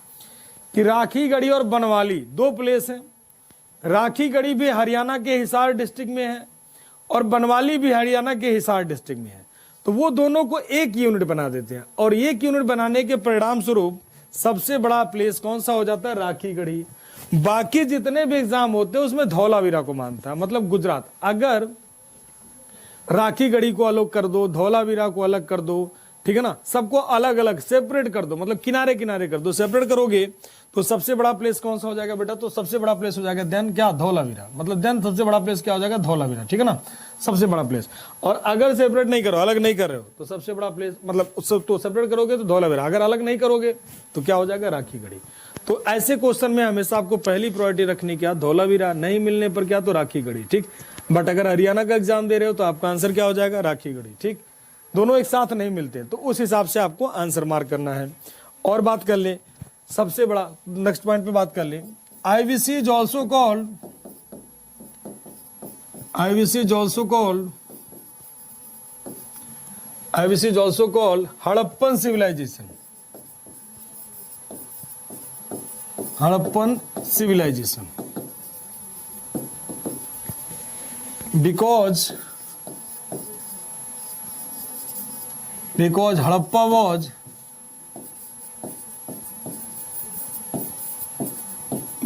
कि राखीगढ़ी और बनवाली दो प्लेस हैं। राखीगढ़ी भी हरियाणा के हिसार डिस्ट्रिक्ट में है और बनवाली भी हरियाणा के हिसार डिस्ट्रिक्ट में है। तो वो दोनों को एक यूनिट बना देते हैं और एक यूनिट बनाने के परिणाम स्वरूप सबसे बड़ा प्लेस कौन सा हो जाता है? राखीगढ़ी। बाकी जितने भी एग्जाम होते हैं उसमें धौलावीरा को मानता है, मतलब गुजरात। अगर राखीगढ़ी को अलग कर दो, धौलावीरा को अलग कर दो, ठीक है ना, सबको अलग अलग सेपरेट कर दो, मतलब किनारे किनारे कर दो, सेपरेट करोगे तो सबसे बड़ा प्लेस कौन सा हो जाएगा बेटा? तो सबसे बड़ा प्लेस हो जाएगा देन क्या? धौलावीरा। मतलब देन सबसे बड़ा प्लेस क्या हो जाएगा? धौलावीरा, ठीक है ना, सबसे बड़ा प्लेस। और अगर सेपरेट नहीं करो, अलग नहीं कर रहे हो, तो सबसे बड़ा प्लेस मतलब तो सेपरेट करोगे तो धौलावीरा, अगर अलग नहीं करोगे तो क्या हो जाएगा? राखीगढ़ी। तो ऐसे क्वेश्चन में हमेशा आपको पहली प्रायोरिटी रखनी क्या? धौलावीरा। नहीं मिलने पर क्या? तो राखीगढ़ी। ठीक, बट अगर हरियाणा का एग्जाम दे रहे हो तो आपका आंसर क्या हो जाएगा? राखीगढ़ी। ठीक, दोनों एक साथ नहीं मिलते, तो उस हिसाब से आपको आंसर मार्क करना है। और बात कर ले सबसे बड़ा, नेक्स्ट पॉइंट पे बात कर ले। IVC is also called, IVC is also called Harappan civilization. Harappan civilization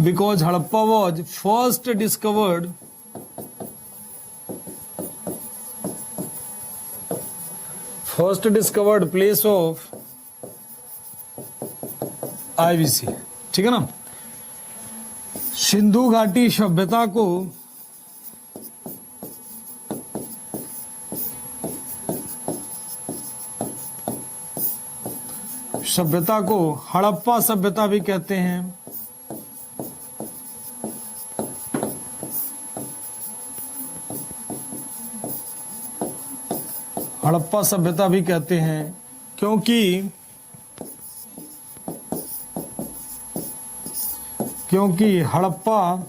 because Harappa was first discovered place of IVC. ठीक है ना। सिंधु घाटी सभ्यता को हड़प्पा सभ्यता भी कहते हैं। हड़प्पा सभ्यता भी कहते हैं क्योंकि हड़प्पा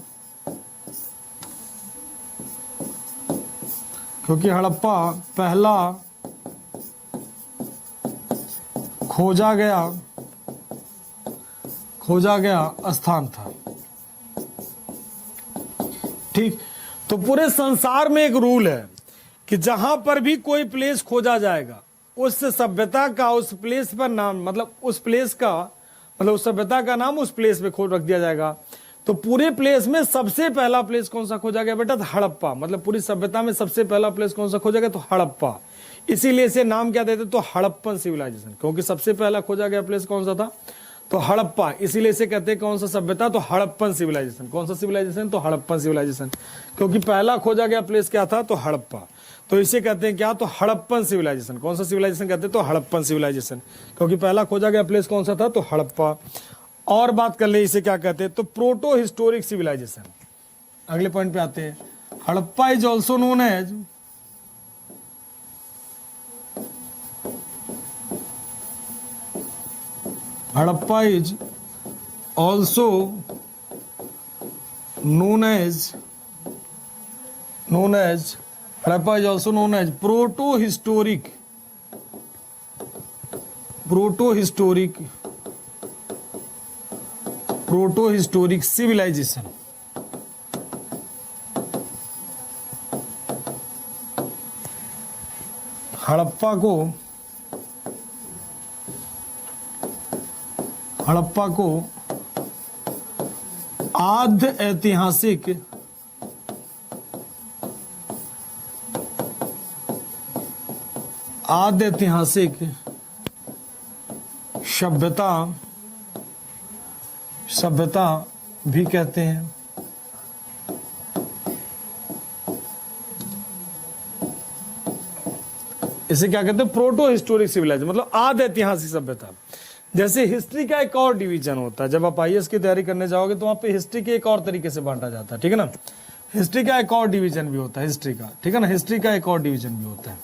पहला खोजा गया स्थान था। ठीक। तो पूरे संसार में एक रूल है कि जहां पर भी कोई प्लेस खोजा जाएगा उस सभ्यता का उस प्लेस पर नाम, मतलब उस प्लेस का, मतलब उस सभ्यता का नाम उस प्लेस पे खोज रख दिया जाएगा। तो पूरे प्लेस में सबसे पहला प्लेस कौन सा खोजा गया बेटा? तो हड़प्पा। मतलब पूरी सभ्यता में सबसे पहला प्लेस कौन सा खोजा गया? तो हड़प्पा। इसीलिए इसे नाम क्या देते? तो हड़प्पन सिविलाइजेशन, क्योंकि सबसे पहला खोजा गया प्लेस कौन सा था? तो हड़प्पा। इसीलिए इसे कहते हैं कौन सा सभ्यता? तो हड़प्पन सिविलाइजेशन। कौन सा सिविलाइजेशन? तो हड़प्पन सिविलाइजेशन, क्योंकि पहला खोजा गया प्लेस क्या था? तो हड़प्पा। तो इसे कहते हैं क्या? तो हड़प्पन सिविलाइजेशन। कौन सा सिविलाइजेशन कहते हैं? तो हड़प्पन सिविलाइजेशन, क्योंकि पहला खोजा गया प्लेस कौन सा था? तो हड़प्पा। और बात कर ले इसे क्या कहते हैं? तो प्रोटो हिस्टोरिक सिविलाइजेशन। अगले पॉइंट पे आते हैं। Harappa is also known as Harappa is also known as Harappa is also known as proto-historic civilization। हड़प्पा को आद्य ऐतिहासिक सभ्यता भी कहते हैं। इसे क्या कहते हैं? प्रोटो हिस्टोरिक सिविलाइजेशन, मतलब आद्य ऐतिहासिक सभ्यता। जैसे हिस्ट्री का एक और डिवीजन होता है, जब आप आईएएस की तैयारी करने जाओगे तो वहां पे हिस्ट्री के एक और तरीके से बांटा जाता है, ठीक है ना। हिस्ट्री का एक और डिवीजन भी होता है, हिस्ट्री का, ठीक है ना। हिस्ट्री का एक और डिवीजन भी होता है,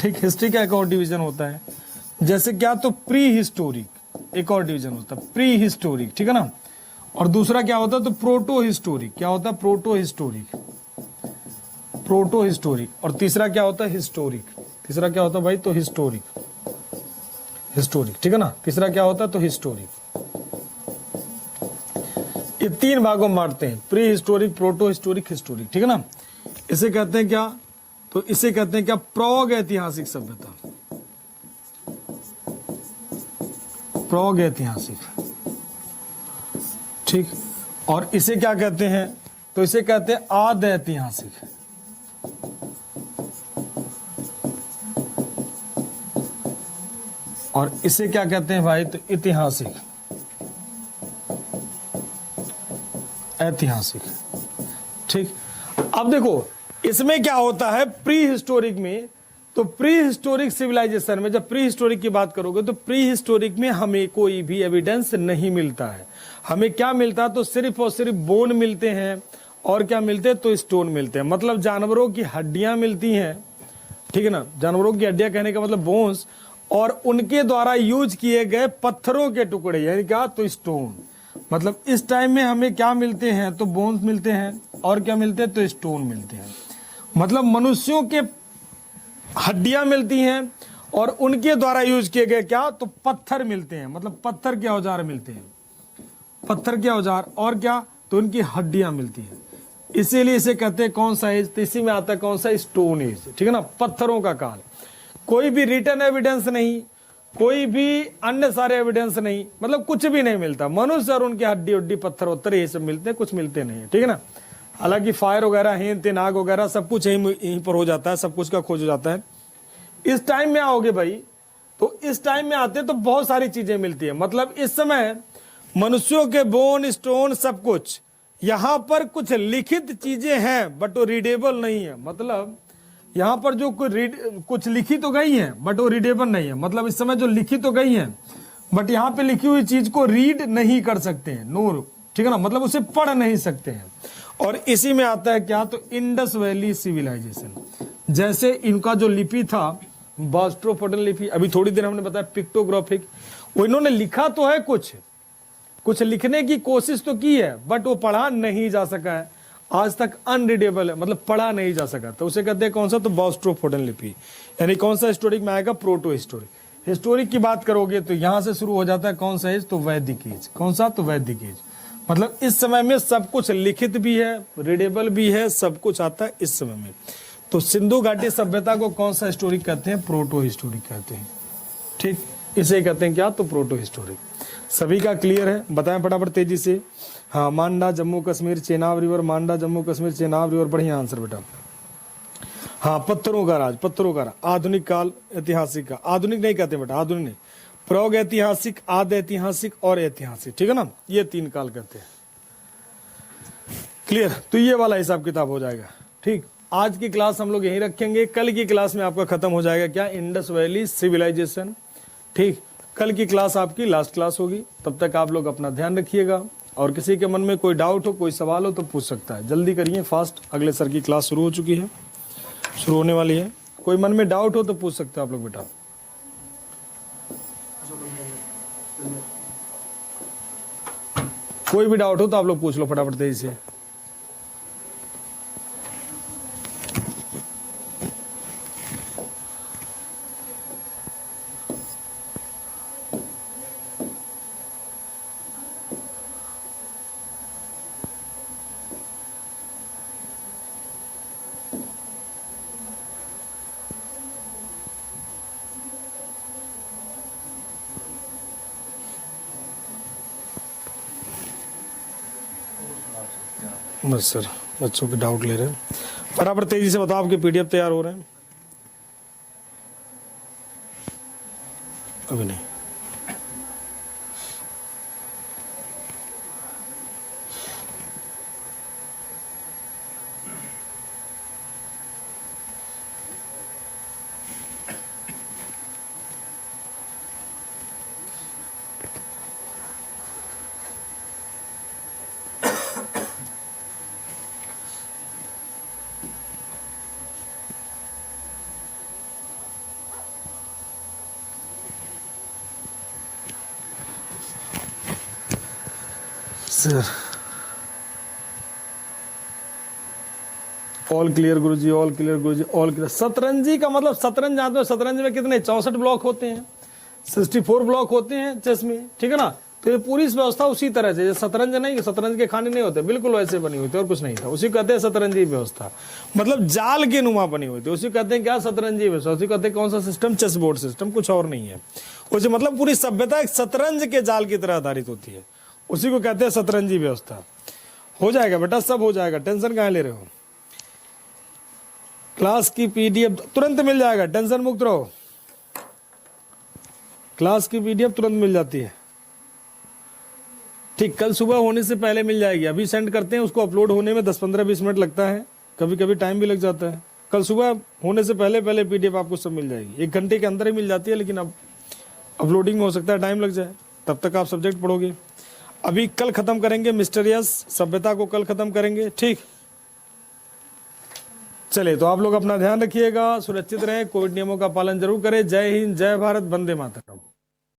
ठीक। हिस्ट्री का एक और डिवीजन होता है, जैसे क्या? तो प्री हिस्टोरिक एक और डिवीजन होता है, प्री हिस्टोरिक, ठीक है ना। और दूसरा क्या होता है? तो प्रोटो हिस्टोरिक। क्या होता है? Proto historic. और तीसरा क्या होता है? हिस्टोरिक। तीसरा क्या होता है भाई? तो हिस्टोरिक, ठीक है ना। तीसरा क्या होता है? तो हिस्टोरिक। ये तीन भागों में बांटते हैं, pre historic, proto historic, historic, ठीक है ना। इसे कहते हैं क्या? तो इसे कहते हैं क्या? प्राग ऐतिहासिक सभ्यता, प्राग ऐतिहासिक, ठीक। और इसे क्या कहते हैं? तो इसे कहते हैं आद्य ऐतिहासिक। और इसे क्या कहते हैं भाई? तो ऐतिहासिक, ठीक। अब देखो इसमें क्या होता है प्री हिस्टोरिक में। तो प्री हिस्टोरिक सिविलाइजेशन में जब प्री हिस्टोरिक की बात करोगे तो प्री हिस्टोरिक में हमें कोई भी एविडेंस नहीं मिलता है। हमें क्या मिलता है? तो सिर्फ और सिर्फ बोन मिलते हैं। और क्या मिलते हैं? तो स्टोन मिलते हैं, मतलब जानवरों की हड्डियां मिलती हैं, ठीक है ना। जानवरों की हड्डियां कहने का मतलब बोन्स, और उनके द्वारा यूज किए गए पत्थरों के टुकड़े, यानी क्या? तो स्टोन। मतलब इस टाइम में हमें क्या मिलते हैं? तो बोन्स मिलते हैं। और क्या मिलते हैं? तो स्टोन मिलते हैं। मतलब मनुष्यों के हड्डियां मिलती हैं और उनके द्वारा यूज किए गए क्या? तो पत्थर मिलते हैं, मतलब पत्थर के औजार मिलते हैं, पत्थर के औजार। और क्या? तो उनकी हड्डियां मिलती हैं। इसीलिए इसे कहते हैं कौन सा एज? तो इसी में आता है कौन सा? स्टोन एज, ठीक है ना, पत्थरों का काल। कोई भी रिटर्न एविडेंस नहीं, कोई भी अन्य सारे एविडेंस नहीं, मतलब कुछ भी नहीं मिलता। मनुष्य और उनके हड्डी पत्थर उत्तर ये सब मिलते हैं, कुछ मिलते नहीं है, ठीक है ना। हालांकि फायर वगैरह, हेन तेन आग वगैरह सब कुछ यहीं पर हो जाता है, सब कुछ का खोज हो जाता है। इस टाइम में आओगे भाई, तो इस टाइम में आते तो बहुत सारी चीजें मिलती है। मतलब इस समय मनुष्यों के बोन, स्टोन, सब कुछ। यहां पर कुछ लिखित चीजें हैं बट वो रीडेबल नहीं है। मतलब यहां पर जो कुछ लिखी तो गई है बट वो रीडेबल नहीं है। मतलब इस समय जो लिखी तो गई है बट यहाँ पे लिखी हुई चीज को रीड नहीं कर सकते हैं, नो, ठीक है ना, मतलब उसे पढ़ नहीं सकते हैं। और इसी में आता है क्या? तो इंडस वैली सिविलाइजेशन। जैसे इनका जो लिपि था, बास्ट्रोपोडन लिपि, अभी थोड़ी देर हमने बताया पिक्टोग्राफिक, वो इन्होंने लिखा तो है, कुछ लिखने की कोशिश तो की है बट वो पढ़ा नहीं जा सका है, आज तक अनरीडेबल है, मतलब पढ़ा नहीं जा सका। तो उसे कहते हैं कौन सा? तो बास्ट्रोपोडन लिपि। यानी कौन सा हिस्टोरिक में आएगा? Proto historic. हिस्टोरिक की बात करोगे तो यहां से शुरू हो जाता है कौन सा एज? तो वैदिक एज। कौन सा? तो वैदिक एज। मतलब इस समय में सब कुछ लिखित भी है, रीडेबल भी है, सब कुछ आता है इस समय में। तो सिंधु घाटी सभ्यता को कौन सा हिस्टोरिक कहते हैं? प्रोटो हिस्टोरिक कहते हैं। ठीक, इसे कहते हैं क्या? तो प्रोटो हिस्टोरिक। सभी का क्लियर है? बताएं फटाफट तेजी से। हाँ, मांडा जम्मू कश्मीर चेनाब रिवर, मांडा जम्मू कश्मीर चेनाब रिवर, बढ़िया आंसर बेटा। हाँ, पत्थरों का राज, पत्थरों का राज। आधुनिक काल, ऐतिहासिक का, आधुनिक नहीं कहते बेटा, आधुनिक नहीं, प्रौग ऐतिहासिक, आद ऐतिहासिक और ऐतिहासिक, ठीक है ना, ये 3 काल कहते हैं। क्लियर? तो ये वाला हिसाब किताब हो जाएगा। ठीक, आज की क्लास हम लोग यहीं रखेंगे। कल की क्लास में आपका खत्म हो जाएगा क्या? Indus valley civilization. ठीक, कल की क्लास आपकी लास्ट क्लास होगी। तब तक आप लोग अपना ध्यान रखिएगा, और किसी के मन में कोई डाउट हो, कोई सवाल हो तो पूछ सकता है। जल्दी करिए, फास्ट, अगले सर की क्लास शुरू हो चुकी है, शुरू होने वाली है। कोई मन में डाउट हो तो पूछ सकते हैं आप लोग बेटा। कोई भी डाउट हो तो आप लोग पूछ लो फटाफट तेजी से। बस सर, बच्चों के डाउट ले रहे हैं, फटाफट तेजी से बताओ। आपके पीडीएफ तैयार हो रहे हैं? अभी नहीं। सर ऑल क्लियर गुरुजी, ऑल क्लियर गुरुजी, ऑल क्लियर। शतरंजी का मतलब, शतरंज जानते हो? शतरंज में कितने 64 ब्लॉक होते हैं, 64 ब्लॉक होते हैं चेस में, ठीक है ना। तो ये पूरी व्यवस्था उसी तरह से, शतरंज नहीं, शतरंज के खाने नहीं होते, बिल्कुल वैसे बनी हुई थी और कुछ नहीं था। उसी कहते हैं शतरंजी व्यवस्था, मतलब जाल के नुमा बनी हुई थी, उसी कहते हैं क्या? शतरंजी व्यवस्था। उसी कहते हैं कौन सा सिस्टम? चेस बोर्ड सिस्टम, कुछ और नहीं है। उसे मतलब पूरी सभ्यता एक शतरंज के जाल की तरह आधारित होती है, उसी को कहते हैं शतरंजी व्यवस्था। हो जाएगा बेटा, सब हो जाएगा, टेंशन कहाँ ले रहे हो। क्लास की पीडीएफ तुरंत मिल जाएगा, टेंशन मुक्त रहो। क्लास की पीडीएफ तुरंत मिल जाती है। ठीक, कल सुबह होने से पहले मिल जाएगी। अभी सेंड करते हैं, उसको अपलोड होने में 10-15-20 मिनट लगता है, कभी कभी टाइम भी लग जाता है। कल सुबह होने से पहले पहले पीडीएफ आपको सब मिल जाएगी, 1 घंटे के अंदर ही मिल जाती है, लेकिन अब अपलोडिंग में हो सकता है टाइम लग जाए, तब तक आप सब्जेक्ट पढ़ोगे। अभी कल खत्म करेंगे मिस्टीरियस सभ्यता को, कल खत्म करेंगे। ठीक, चले तो आप लोग अपना ध्यान रखिएगा, सुरक्षित रहें, कोविड नियमों का पालन जरूर करें। जय हिंद, जय भारत, वंदे मातरम।